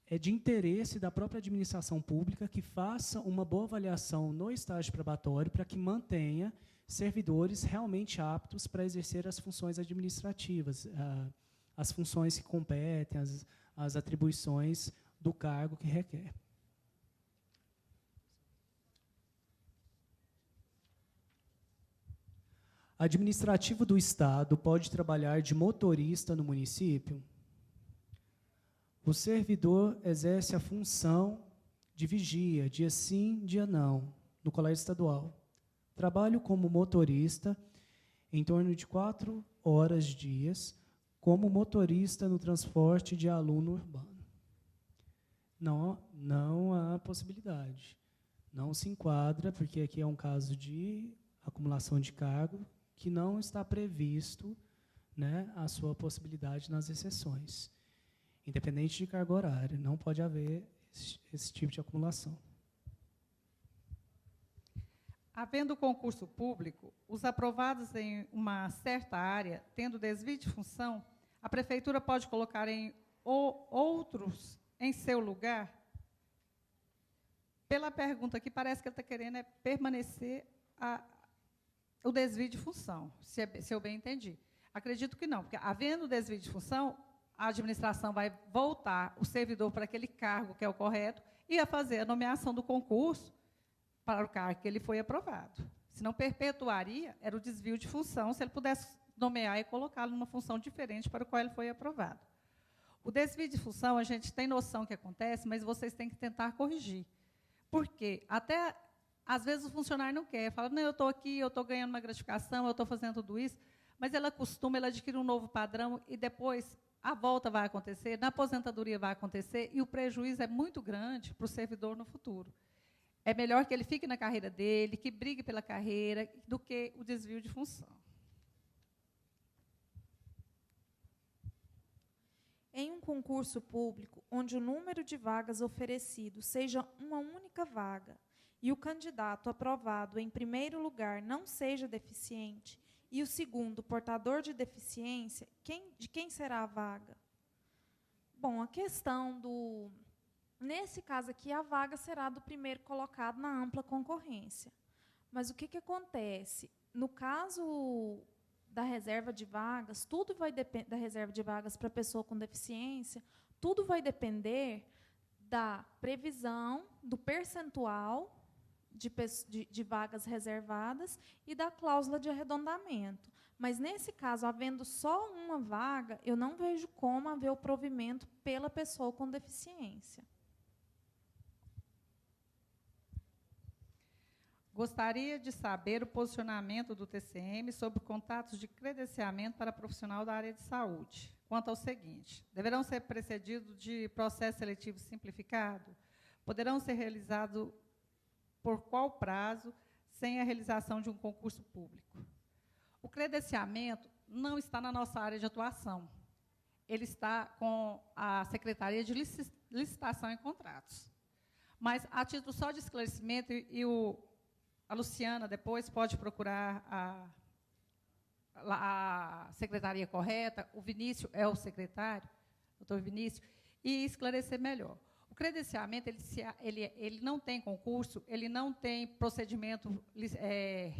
é de interesse da própria administração pública que faça uma boa avaliação no estágio probatório para que mantenha servidores realmente aptos para exercer as funções administrativas, as funções que competem, as atribuições do cargo que requer. Administrativo do Estado pode trabalhar de motorista no município? O servidor exerce a função de vigia, dia sim, dia não, no colégio estadual. Trabalho como motorista em torno de 4 horas dias, como motorista no transporte de aluno urbano. Não há possibilidade. Não se enquadra, porque aqui é um caso de acumulação de cargo que não está previsto, né, a sua possibilidade nas exceções. Independente de carga horária, não pode haver esse tipo de acumulação. Havendo concurso público, os aprovados em uma certa área, tendo desvio de função, a prefeitura pode colocar outros em seu lugar? Pela pergunta aqui, parece que ele está querendo permanecer o desvio de função, se eu bem entendi. Acredito que não, porque, havendo desvio de função, a administração vai voltar o servidor para aquele cargo que é o correto e a fazer a nomeação do concurso para o cargo que ele foi aprovado. Se não perpetuaria, era o desvio de função, se ele pudesse nomear e colocá-lo numa função diferente para a qual ele foi aprovado. O desvio de função, a gente tem noção que acontece, mas vocês têm que tentar corrigir. Por quê? Até, às vezes, o funcionário não quer, fala, não, eu estou aqui, eu estou ganhando uma gratificação, eu estou fazendo tudo isso, mas ela acostuma, ela adquire um novo padrão e depois a volta vai acontecer, na aposentadoria vai acontecer, e o prejuízo é muito grande para o servidor no futuro. É melhor que ele fique na carreira dele, que brigue pela carreira, do que o desvio de função. Em um concurso público, onde o número de vagas oferecido seja uma única vaga, e o candidato aprovado em primeiro lugar não seja deficiente, e o segundo portador de deficiência, de quem será a vaga? Bom, a questão do... Nesse caso aqui, a vaga será do primeiro colocado na ampla concorrência. Mas o que acontece? No caso da reserva de vagas, tudo vai depender da reserva de vagas para pessoa com deficiência, tudo vai depender da previsão, do percentual de vagas reservadas e da cláusula de arredondamento. Mas, nesse caso, havendo só uma vaga, eu não vejo como haver o provimento pela pessoa com deficiência. Gostaria de saber o posicionamento do TCM sobre contatos de credenciamento para profissional da área de saúde. Quanto ao seguinte, deverão ser precedidos de processo seletivo simplificado? Poderão ser realizados por qual prazo, sem a realização de um concurso público? O credenciamento não está na nossa área de atuação. Ele está com a Secretaria de Licitação e Contratos. Mas, a título só de esclarecimento, a Luciana depois pode procurar a secretaria correta, o Vinícius é o secretário, doutor Vinícius, e esclarecer melhor. O credenciamento, ele não tem concurso, ele não tem procedimento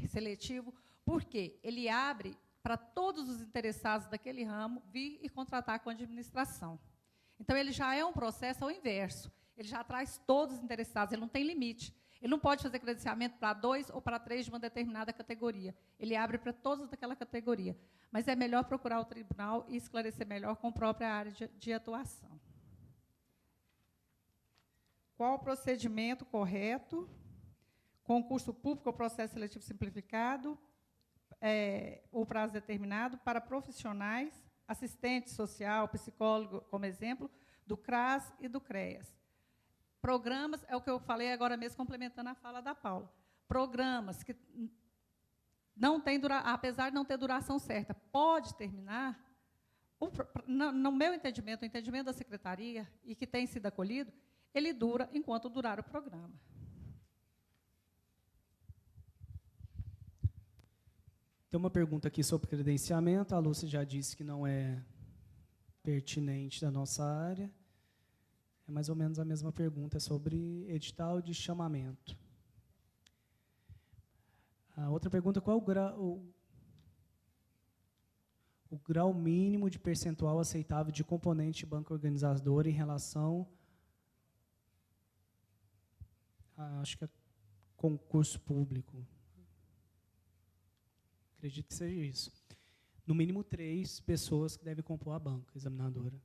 seletivo, porque ele abre para todos os interessados daquele ramo vir e contratar com a administração. Então, ele já é um processo ao inverso. Ele já traz todos os interessados, ele não tem limite. Ele não pode fazer credenciamento para 2 ou para 3 de uma determinada categoria. Ele abre para todos daquela categoria. Mas é melhor procurar o tribunal e esclarecer melhor com a própria área de atuação. Qual o procedimento correto? Concurso público ou processo seletivo simplificado, ou prazo determinado, para profissionais, assistente social, psicólogo, como exemplo, do CRAS e do CREAS. Programas, é o que eu falei agora mesmo, complementando a fala da Paula. Programas que não têm apesar de não ter duração certa, pode terminar, no meu entendimento, o entendimento da secretaria, e que tem sido acolhido, ele dura enquanto durar o programa. Tem uma pergunta aqui sobre credenciamento. A Lúcia já disse que não é pertinente da nossa área. É mais ou menos a mesma pergunta sobre edital de chamamento. A outra pergunta, qual o grau mínimo de percentual aceitável de componente banca organizadora em relação acho que é concurso público. Acredito que seja isso. No mínimo 3 pessoas que devem compor a banca examinadora.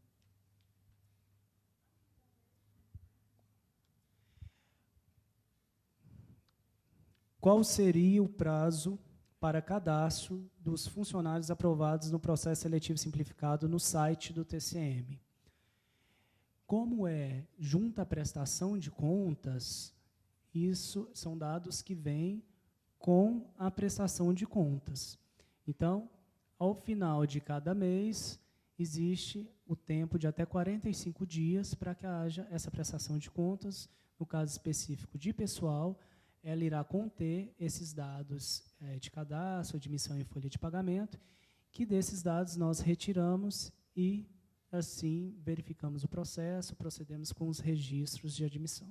Qual seria o prazo para cadastro dos funcionários aprovados no processo seletivo simplificado no site do TCM? Como é junta à prestação de contas, isso são dados que vêm com a prestação de contas. Então, ao final de cada mês, existe o tempo de até 45 dias para que haja essa prestação de contas. No caso específico de pessoal, ela irá conter esses dados de cadastro, admissão e folha de pagamento, que desses dados nós retiramos e, assim, verificamos o processo, procedemos com os registros de admissão.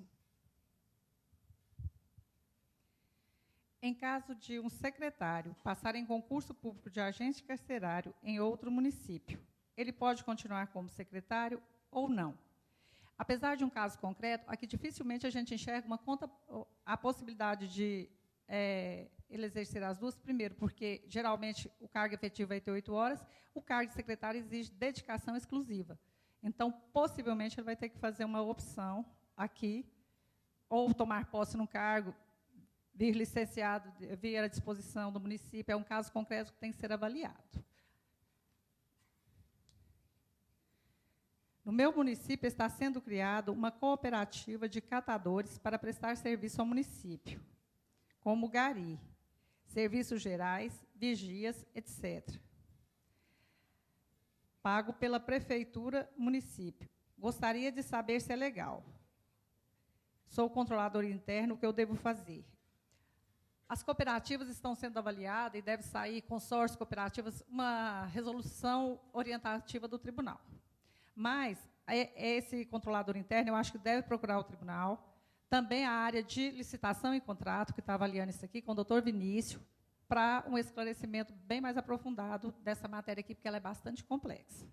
Em caso de um secretário passar em concurso público de agente carcerário em outro município, ele pode continuar como secretário ou não? Apesar de um caso concreto, aqui dificilmente a gente enxerga a possibilidade de ele exercer as duas, primeiro, porque geralmente o cargo efetivo vai ter 8 horas, o cargo de secretário exige dedicação exclusiva. Então, possivelmente, ele vai ter que fazer uma opção aqui, ou tomar posse no cargo, vir licenciado, vir à disposição do município, é um caso concreto que tem que ser avaliado. No meu município está sendo criada uma cooperativa de catadores para prestar serviço ao município, como gari, serviços gerais, vigias, etc. Pago pela prefeitura, município. Gostaria de saber se é legal. Sou controlador interno, o que eu devo fazer? As cooperativas estão sendo avaliadas e deve sair, consórcios, cooperativas, uma resolução orientativa do tribunal. Mas esse controlador interno, eu acho que deve procurar o tribunal. Também a área de licitação e contrato, que está avaliando isso aqui, com o doutor Vinícius, para um esclarecimento bem mais aprofundado dessa matéria aqui, porque ela é bastante complexa.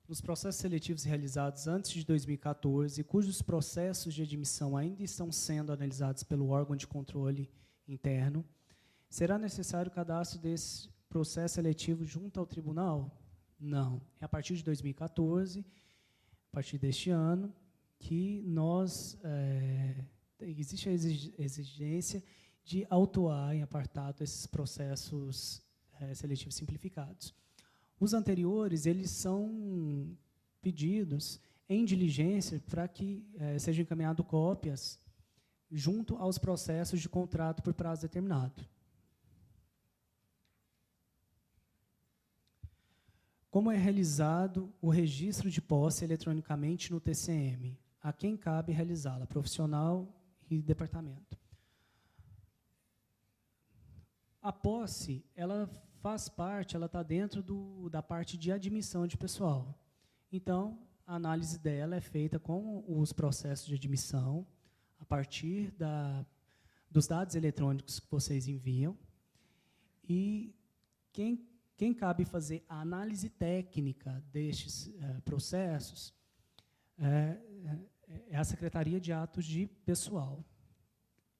Nos processos seletivos realizados antes de 2014, cujos processos de admissão ainda estão sendo analisados pelo órgão de controle interno, será necessário o cadastro desse processo seletivo junto ao tribunal? Não. É a partir de 2014, a partir deste ano, que existe a exigência de autuar em apartado esses processos seletivos simplificados. Os anteriores, eles são pedidos em diligência para que sejam encaminhadas cópias junto aos processos de contrato por prazo determinado. Como é realizado o registro de posse eletronicamente no TCM? A quem cabe realizá-la? Profissional e departamento. A posse, ela faz parte, ela está dentro da parte de admissão de pessoal. Então, a análise dela é feita com os processos de admissão, a partir dos dados eletrônicos que vocês enviam. E quem cabe fazer a análise técnica destes processos é a Secretaria de Atos de Pessoal.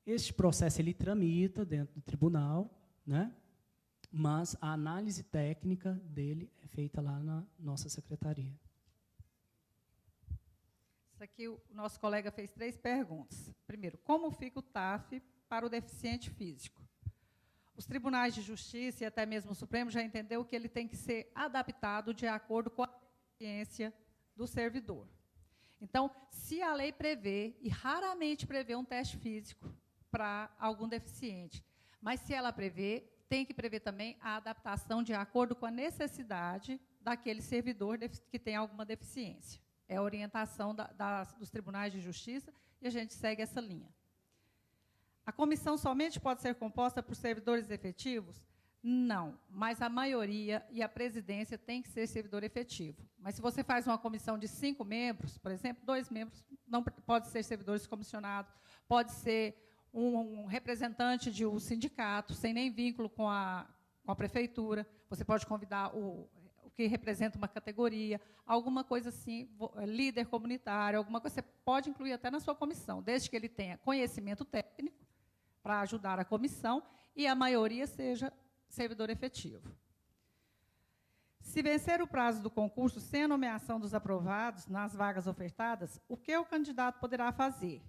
Este processo ele tramita dentro do tribunal, né? Mas a análise técnica dele é feita lá na nossa secretaria. Isso aqui, o nosso colega fez 3 perguntas. Primeiro, como fica o TAF para o deficiente físico? Os tribunais de justiça e até mesmo o Supremo já entendeu que ele tem que ser adaptado de acordo com a deficiência do servidor. Então, se a lei prevê, e raramente prevê um teste físico para algum deficiente, mas se ela prevê, tem que prever também a adaptação de acordo com a necessidade daquele servidor que tem alguma deficiência. É a orientação dos tribunais de justiça e a gente segue essa linha. A comissão somente pode ser composta por servidores efetivos? Não, mas a maioria e a presidência tem que ser servidor efetivo. Mas se você faz uma comissão de 5 membros, por exemplo, 2 membros não pode ser servidores comissionados, pode ser um representante de um sindicato, sem nem vínculo com a prefeitura, você pode convidar o que representa uma categoria, alguma coisa assim, líder comunitário, alguma coisa, você pode incluir até na sua comissão, desde que ele tenha conhecimento técnico para ajudar a comissão e a maioria seja servidor efetivo. Se vencer o prazo do concurso sem a nomeação dos aprovados nas vagas ofertadas, o que o candidato poderá fazer?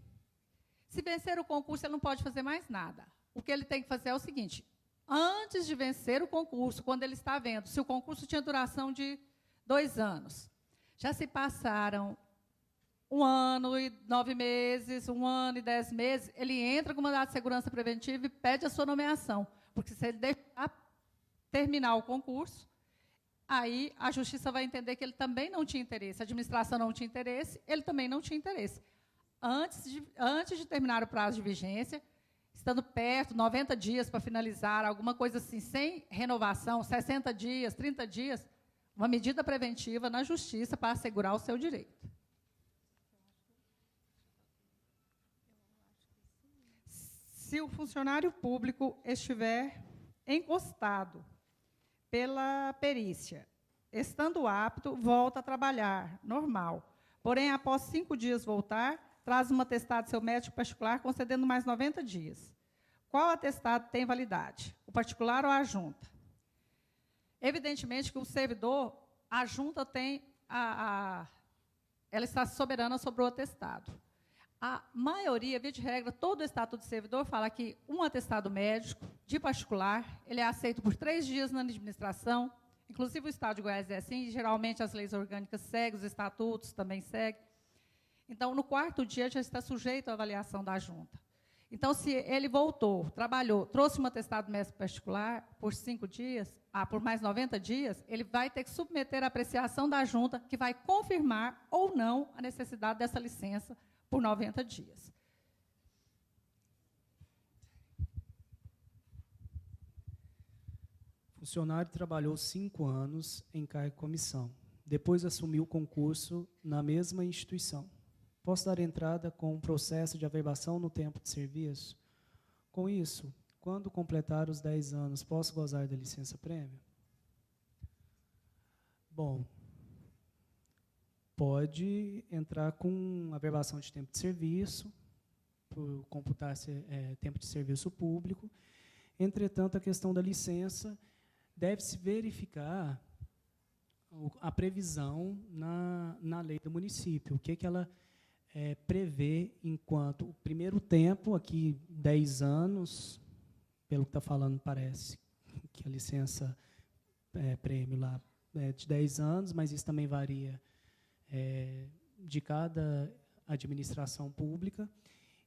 Se vencer o concurso, ele não pode fazer mais nada. O que ele tem que fazer é o seguinte: antes de vencer o concurso, quando ele está vendo, se o concurso tinha duração de 2 anos, já se passaram 1 ano e 9 meses, 1 ano e 10 meses, ele entra com mandado de segurança preventiva e pede a sua nomeação. Porque se ele deixar terminar o concurso, aí a justiça vai entender que ele também não tinha interesse, a administração não tinha interesse, ele também não tinha interesse. Antes de terminar o prazo de vigência, estando perto, 90 dias para finalizar, alguma coisa assim, sem renovação, 60 dias, 30 dias, uma medida preventiva na justiça para assegurar o seu direito. Se o funcionário público estiver encostado pela perícia, estando apto, volta a trabalhar, normal. Porém, após 5 dias voltar, traz um atestado do seu médico particular, concedendo mais 90 dias. Qual atestado tem validade? O particular ou a junta? Evidentemente que o servidor, a junta tem ela está soberana sobre o atestado. A maioria, via de regra, todo o estatuto de servidor fala que um atestado médico, de particular, ele é aceito por 3 dias na administração, inclusive o Estado de Goiás é assim, e geralmente as leis orgânicas seguem, os estatutos também seguem. Então, no 4º dia, já está sujeito à avaliação da junta. Então, se ele voltou, trabalhou, trouxe um atestado médico particular por 5 dias, por mais 90 dias, ele vai ter que submeter a apreciação da junta, que vai confirmar ou não a necessidade dessa licença por 90 dias. Funcionário trabalhou 5 anos em cargo de comissão. Depois assumiu o concurso na mesma instituição. Posso dar entrada com um processo de averbação no tempo de serviço? Com isso, quando completar os 10 anos, posso gozar da licença-prêmio? Bom, pode entrar com averbação de tempo de serviço, por computar tempo de serviço público. Entretanto, a questão da licença deve-se verificar a previsão na lei do município, o que ela prevê enquanto o primeiro tempo, aqui 10 anos, pelo que está falando, parece que a licença prêmio lá é de 10 anos, mas isso também varia de cada administração pública,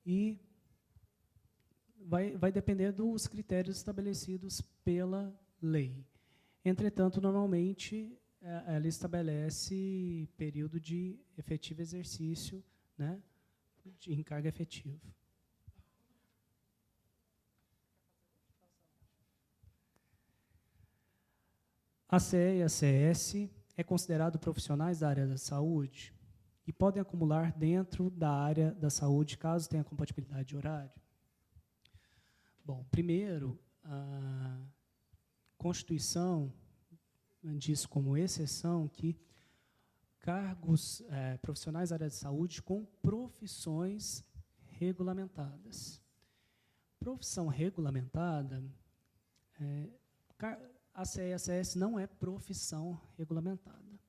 e vai depender dos critérios estabelecidos pela lei. Entretanto, normalmente, ela estabelece período de efetivo exercício, né, de encargo efetivo. A CE e a CS é considerado profissionais da área da saúde e podem acumular dentro da área da saúde, caso tenha compatibilidade de horário? Bom, primeiro, a Constituição diz como exceção que cargos profissionais da área de saúde com profissões regulamentadas. Profissão regulamentada, a CE e a CS não é profissão regulamentada.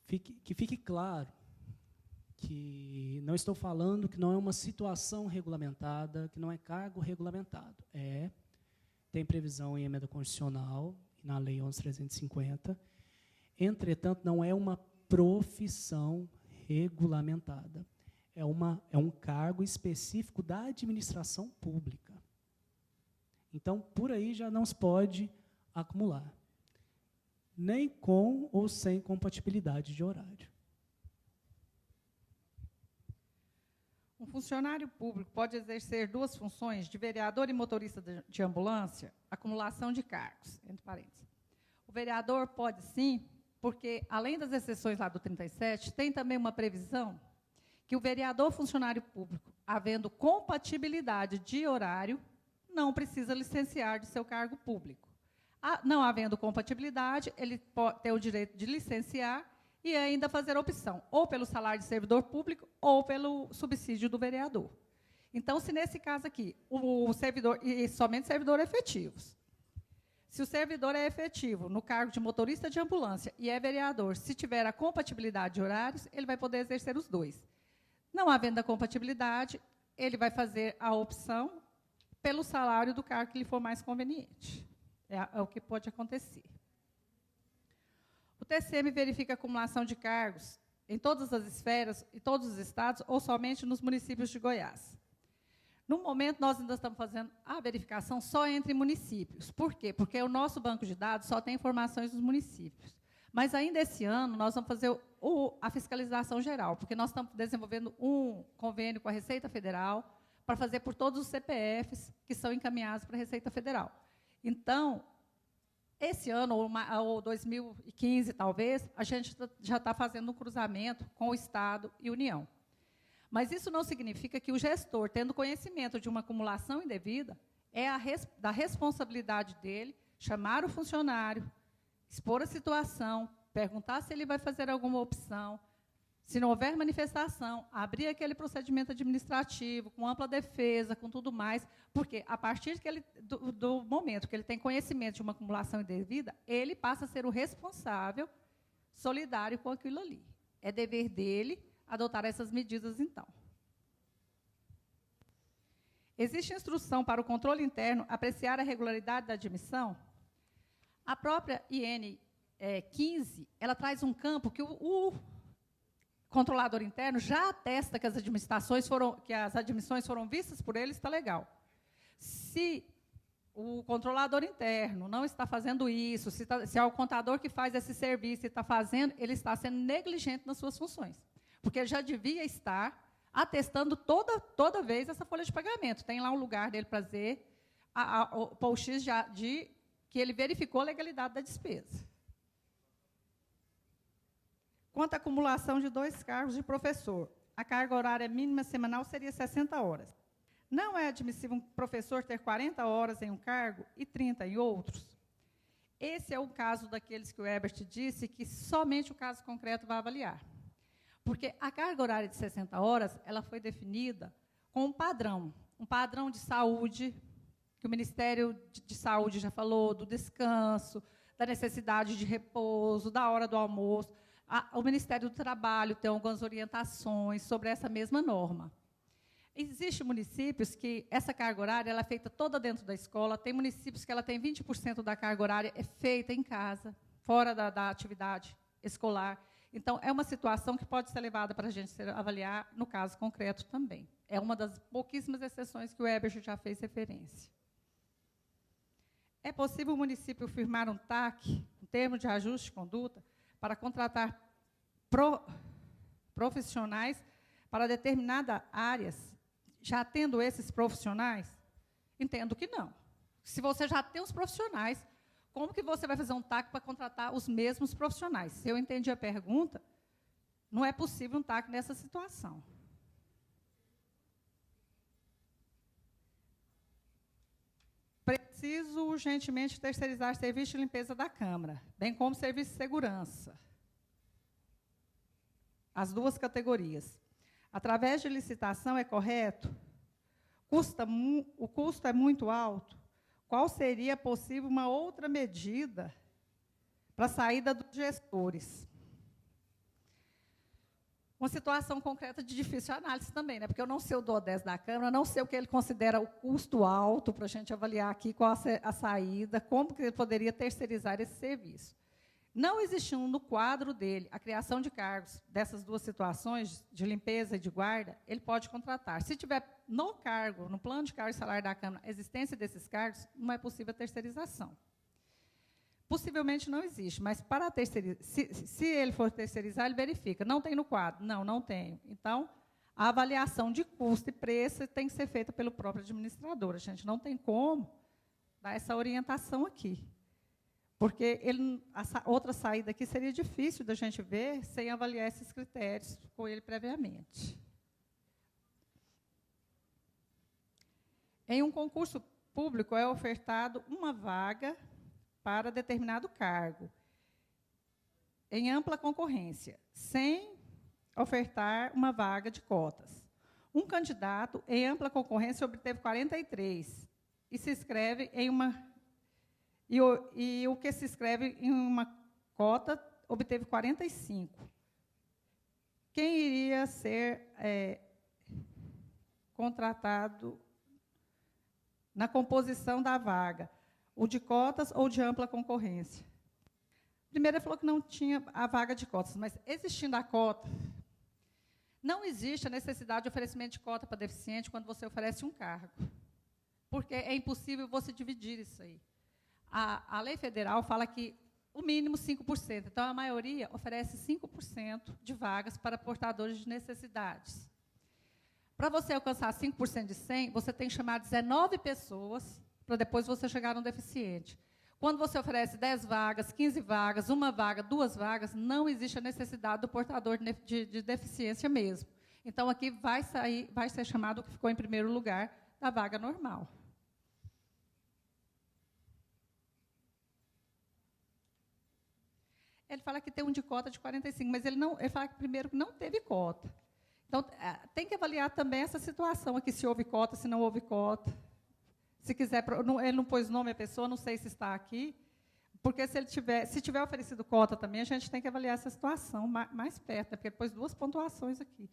Que fique claro que não estou falando que não é uma situação regulamentada, que não é cargo regulamentado. Tem previsão em emenda constitucional, na Lei 11.350. Entretanto, não é uma profissão regulamentada. É um cargo específico da administração pública. Então, por aí já não se pode acumular, nem com ou sem compatibilidade de horário. Um funcionário público pode exercer duas funções, de vereador e motorista de ambulância, acumulação de cargos, entre parênteses. O vereador pode sim, porque, além das exceções lá do 37, tem também uma previsão que o vereador funcionário público, havendo compatibilidade de horário, não precisa licenciar de seu cargo público. Não havendo compatibilidade, ele pode ter o direito de licenciar e ainda fazer opção, ou pelo salário de servidor público, ou pelo subsídio do vereador. Então, se nesse caso aqui, o servidor, e somente servidores efetivos, se o servidor é efetivo no cargo de motorista de ambulância e é vereador, se tiver a compatibilidade de horários, ele vai poder exercer os dois. Não havendo a compatibilidade, ele vai fazer a opção pelo salário do cargo que lhe for mais conveniente. É o que pode acontecer. O TCM verifica a acumulação de cargos em todas as esferas, em todos os estados, ou somente nos municípios de Goiás. No momento, nós ainda estamos fazendo a verificação só entre municípios. Por quê? Porque o nosso banco de dados só tem informações dos municípios. Mas ainda esse ano, nós vamos fazer a fiscalização geral, porque nós estamos desenvolvendo um convênio com a Receita Federal para fazer por todos os CPFs que são encaminhados para a Receita Federal. Então, esse ano, ou 2015, talvez, a gente já está fazendo um cruzamento com o Estado e União. Mas isso não significa que o gestor, tendo conhecimento de uma acumulação indevida, da responsabilidade dele chamar o funcionário, expor a situação, perguntar se ele vai fazer alguma opção. Se não houver manifestação, abrir aquele procedimento administrativo, com ampla defesa, com tudo mais, porque, a partir do momento que ele tem conhecimento de uma acumulação indevida, ele passa a ser o responsável solidário com aquilo ali. É dever dele adotar essas medidas, então. Existe instrução para o controle interno apreciar a regularidade da admissão? A própria IN 15, ela traz um campo que o controlador interno já atesta que as admissões foram vistas por ele, está legal. Se o controlador interno não está fazendo isso, se é o contador que faz esse serviço e está fazendo, ele está sendo negligente nas suas funções. Porque ele já devia estar atestando toda vez essa folha de pagamento. Tem lá um lugar dele para dizer o post que ele verificou a legalidade da despesa. Quanto à acumulação de 2 cargos de professor, a carga horária mínima semanal seria 60 horas. Não é admissível um professor ter 40 horas em um cargo e 30 em outros? Esse é o caso daqueles que o Herbert disse que somente o caso concreto vai avaliar. Porque a carga horária de 60 horas ela foi definida com um padrão de saúde, que o Ministério de Saúde já falou, do descanso, da necessidade de repouso, da hora do almoço. O Ministério do Trabalho tem algumas orientações sobre essa mesma norma. Existem municípios que essa carga horária ela é feita toda dentro da escola, tem municípios que ela tem 20% da carga horária é feita em casa, fora da atividade escolar. Então, é uma situação que pode ser levada para a gente avaliar no caso concreto também. É uma das pouquíssimas exceções que o Herbert já fez referência. É possível o município firmar um TAC, um termo de ajuste de conduta, para contratar profissionais para determinadas áreas, já tendo esses profissionais? Entendo que não. Se você já tem os profissionais, como que você vai fazer um TAC para contratar os mesmos profissionais? Se eu entendi a pergunta, não é possível um TAC nessa situação. Preciso urgentemente terceirizar serviço de limpeza da Câmara, bem como serviço de segurança. As duas categorias. Através de licitação é correto? O custo é muito alto? Qual seria possível uma outra medida para a saída dos gestores? Uma situação concreta de difícil análise também, né? Porque eu não sei o DODES da Câmara, não sei o que ele considera o custo alto para a gente avaliar aqui qual a saída, como que ele poderia terceirizar esse serviço. Não existindo no quadro dele a criação de cargos dessas duas situações, de limpeza e de guarda, ele pode contratar. Se tiver no cargo, no plano de cargo e salário da Câmara, a existência desses cargos, não é possível a terceirização. Possivelmente não existe, mas para terceirizar, se ele for terceirizar, ele verifica. Não tem no quadro? Não, não tenho. Então, a avaliação de custo e preço tem que ser feita pelo próprio administrador. A gente não tem como dar essa orientação aqui. Porque outra saída aqui seria difícil da gente ver sem avaliar esses critérios com ele previamente. Em um concurso público é ofertado uma vaga para determinado cargo, em ampla concorrência, sem ofertar uma vaga de cotas. Um candidato, em ampla concorrência, obteve 43, e se inscreve em uma... E o que se inscreve em uma cota obteve 45. Quem iria ser contratado na composição da vaga? O de cotas ou de ampla concorrência? Primeiro, ele falou que não tinha a vaga de cotas, mas existindo a cota, não existe a necessidade de oferecimento de cota para deficiente quando você oferece um cargo, porque é impossível você dividir isso aí. A lei federal fala que o mínimo 5%, então a maioria oferece 5% de vagas para portadores de necessidades. Para você alcançar 5% de 100, você tem que chamar 19 pessoas para depois você chegar no deficiente. Quando você oferece 10 vagas, 15 vagas, 1 vaga, 2 vagas, não existe a necessidade do portador de deficiência mesmo. Então, aqui vai ser chamado o que ficou em primeiro lugar da vaga normal. Ele fala que tem um de cota de 45, mas ele fala que primeiro que não teve cota. Então, tem que avaliar também essa situação aqui, se houve cota, se não houve cota. Se quiser, ele não pôs nome à pessoa, não sei se está aqui, porque se tiver oferecido cota também, a gente tem que avaliar essa situação mais perto, né, porque ele pôs 2 pontuações aqui.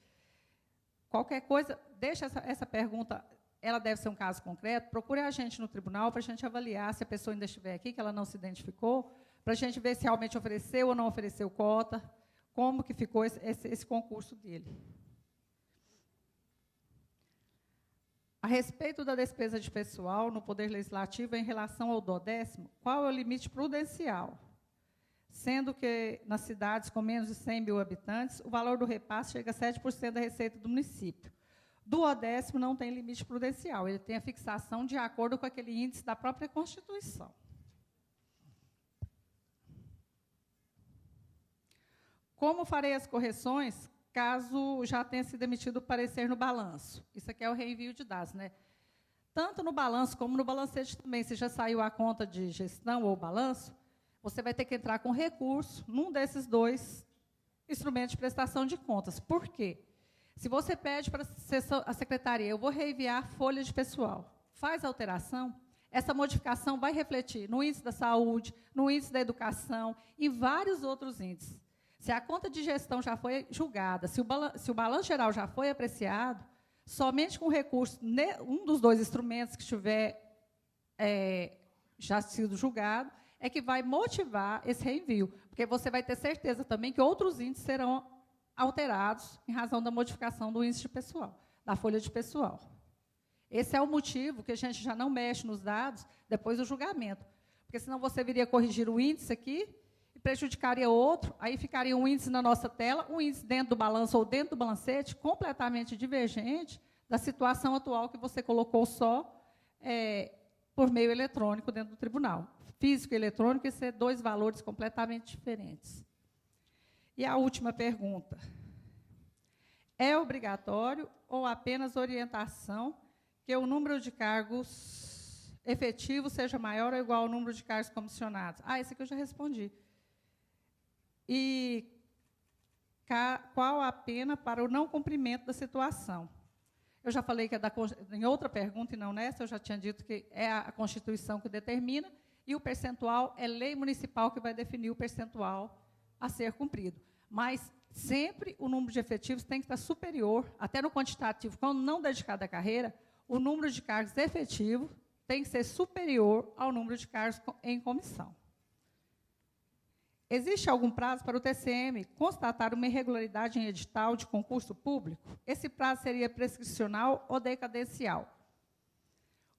Qualquer coisa, deixa essa pergunta, ela deve ser um caso concreto, procure a gente no tribunal para a gente avaliar se a pessoa ainda estiver aqui, que ela não se identificou, para a gente ver se realmente ofereceu ou não ofereceu cota, como que ficou esse concurso dele. A respeito da despesa de pessoal no Poder Legislativo em relação ao DODESimo, qual é o limite prudencial? Sendo que, nas cidades com menos de 100 mil habitantes, o valor do repasse chega a 7% da receita do município. Do DODESimo não tem limite prudencial, ele tem a fixação de acordo com aquele índice da própria Constituição. Como farei as correções caso já tenha sido emitido o parecer no balanço? Isso aqui é o reenvio de dados, né? Tanto no balanço como no balancete também, se já saiu a conta de gestão ou balanço, você vai ter que entrar com recurso num desses 2 instrumentos de prestação de contas. Por quê? Se você pede para a secretaria, eu vou reenviar a folha de pessoal, faz a alteração, essa modificação vai refletir no índice da saúde, no índice da educação e vários outros índices. Se a conta de gestão já foi julgada, se o balanço geral já foi apreciado, somente com recurso, um dos 2 instrumentos que estiver já sido julgado, é que vai motivar esse reenvio, porque você vai ter certeza também que outros índices serão alterados em razão da modificação do índice de pessoal, da folha de pessoal. Esse é o motivo que a gente já não mexe nos dados depois do julgamento. porque senão você viria corrigir o índice aqui e prejudicaria outro, aí ficaria um índice na nossa tela, um índice dentro do balanço ou dentro do balancete, completamente divergente da situação atual que você colocou só por meio eletrônico dentro do tribunal. Físico e eletrônico, isso é dois valores completamente diferentes. E a última pergunta. É obrigatório ou apenas orientação que o número de cargos efetivos seja maior ou igual ao número de cargos comissionados? Esse aqui eu já respondi. E qual a pena para o não cumprimento da situação? Eu já falei que em outra pergunta, e não nessa, eu já tinha dito que é a Constituição que determina, e o percentual é lei municipal que vai definir o percentual a ser cumprido. Mas sempre o número de efetivos tem que estar superior, até no quantitativo, quando não dedicado à carreira, o número de cargos efetivos tem que ser superior ao número de cargos em comissão. Existe algum prazo para o TCM constatar uma irregularidade em edital de concurso público? Esse prazo seria prescricional ou decadencial?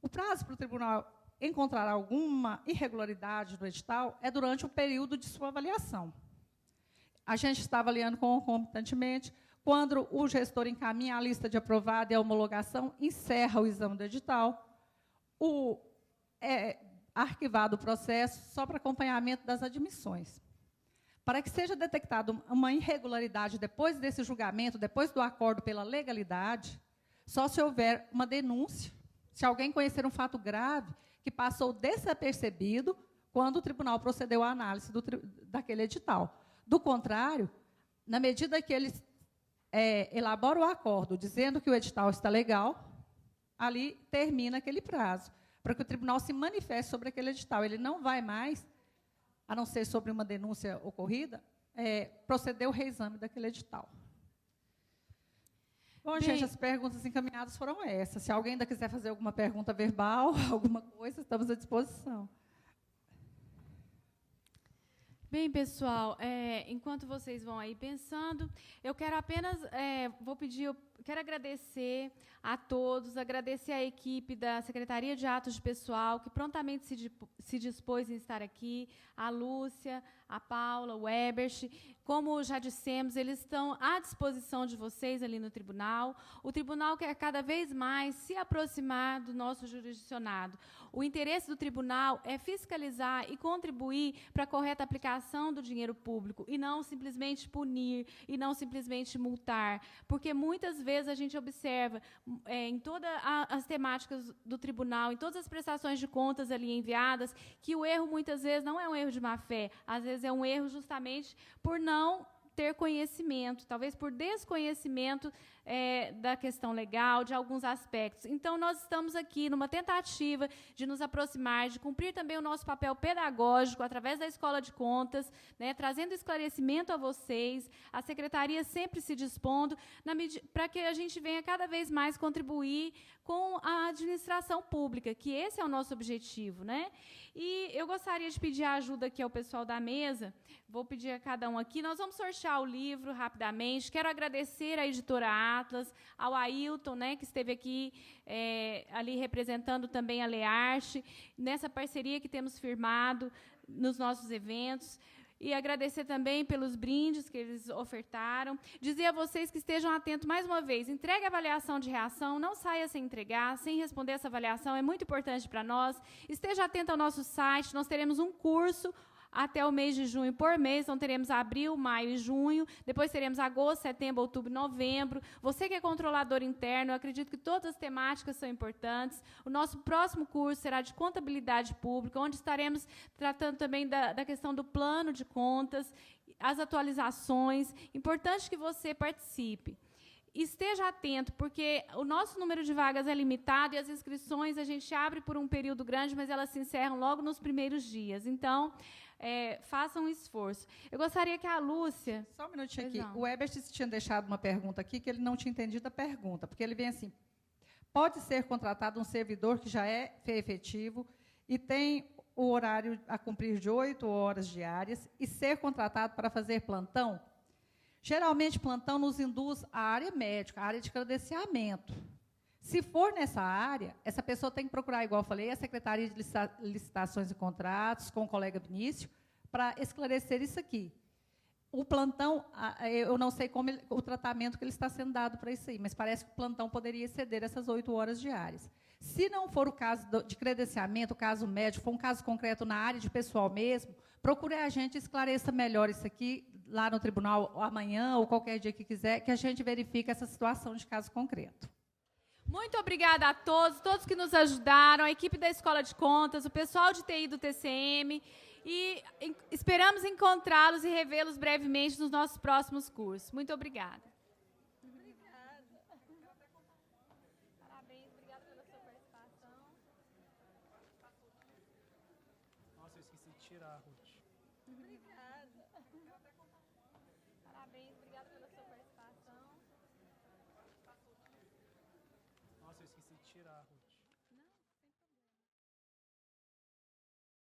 O prazo para o tribunal encontrar alguma irregularidade no edital é durante o período de sua avaliação. A gente está avaliando concomitantemente. Quando o gestor encaminha a lista de aprovado e a homologação, encerra o exame do edital, arquivado o processo só para acompanhamento das admissões. Para que seja detectada uma irregularidade depois desse julgamento, depois do acordo pela legalidade, só se houver uma denúncia, se alguém conhecer um fato grave que passou desapercebido quando o tribunal procedeu à análise daquele edital. Do contrário, na medida que eles elaboram o acordo dizendo que o edital está legal, ali termina aquele prazo, para que o tribunal se manifeste sobre aquele edital. Ele não vai mais, a não ser sobre uma denúncia ocorrida, proceder ao reexame daquele edital. Bom, gente, as perguntas encaminhadas foram essas. Se alguém ainda quiser fazer alguma pergunta verbal, alguma coisa, estamos à disposição. Bem, pessoal, enquanto vocês vão aí pensando, eu quero apenas, quero agradecer a todos, agradecer à equipe da Secretaria de Atos de Pessoal, que prontamente se dispôs em estar aqui, a Lúcia, a Paula, o Ebert. Como já dissemos, eles estão à disposição de vocês ali no tribunal. O tribunal quer cada vez mais se aproximar do nosso jurisdicionado. O interesse do tribunal é fiscalizar e contribuir para a correta aplicação do dinheiro público, e não simplesmente punir, e não simplesmente multar. Porque muitas vezes a gente observa, em todas as temáticas do tribunal, em todas as prestações de contas ali enviadas, que o erro muitas vezes não é um erro de má-fé, às vezes é um erro justamente por não ter conhecimento, talvez por desconhecimento da questão legal, de alguns aspectos. Então, nós estamos aqui numa tentativa de nos aproximar, de cumprir também o nosso papel pedagógico, através da Escola de Contas, trazendo esclarecimento a vocês, a Secretaria sempre se dispondo para que a gente venha cada vez mais contribuir com a administração pública, que esse é o nosso objetivo. E eu gostaria de pedir a ajuda aqui ao pessoal da mesa, vou pedir a cada um aqui, nós vamos sortear o livro rapidamente. Quero agradecer à editora Atlas, ao Ailton, que esteve aqui ali representando também a Learte, nessa parceria que temos firmado nos nossos eventos. E agradecer também pelos brindes que eles ofertaram. Dizer a vocês que estejam atentos, mais uma vez, entregue a avaliação de reação, não saia sem entregar, sem responder essa avaliação, é muito importante para nós. Esteja atento ao nosso site, nós teremos um curso até o mês de junho por mês, então teremos abril, maio e junho, depois teremos agosto, setembro, outubro, novembro. Você que é controlador interno, eu acredito que todas as temáticas são importantes. O nosso próximo curso será de contabilidade pública, onde estaremos tratando também da questão do plano de contas, as atualizações. Importante que você participe. Esteja atento, porque o nosso número de vagas é limitado e as inscrições a gente abre por um período grande, mas elas se encerram logo nos primeiros dias. Então, façam um esforço. Eu gostaria que a Lúcia... Só um minutinho aqui. O Ebert tinha deixado uma pergunta aqui, que ele não tinha entendido a pergunta, porque ele vem assim: pode ser contratado um servidor que já é efetivo e tem o horário a cumprir de 8 horas diárias e ser contratado para fazer plantão? Geralmente, plantão nos induz à área médica, à área de credenciamento. Se for nessa área, essa pessoa tem que procurar, igual eu falei, a Secretaria de Licitações e Contratos, com o colega Vinícius, para esclarecer isso aqui. O plantão, eu não sei como o tratamento que ele está sendo dado para isso aí, mas parece que o plantão poderia exceder essas 8 horas diárias. Se não for o caso de credenciamento, o caso médico, for um caso concreto na área de pessoal mesmo, procure a gente esclareça melhor isso aqui lá no tribunal amanhã ou qualquer dia que quiser, que a gente verifique essa situação de caso concreto. Muito obrigada a todos que nos ajudaram, a equipe da Escola de Contas, o pessoal de TI do TCM, e esperamos encontrá-los e revê-los brevemente nos nossos próximos cursos. Muito obrigada. Parabéns, obrigada pela sua participação. Nossa, eu esqueci de tirar, Ruth. Obrigada. Parabéns, obrigada pela sua participação. Nossa, eu esqueci de tirar, Ruth.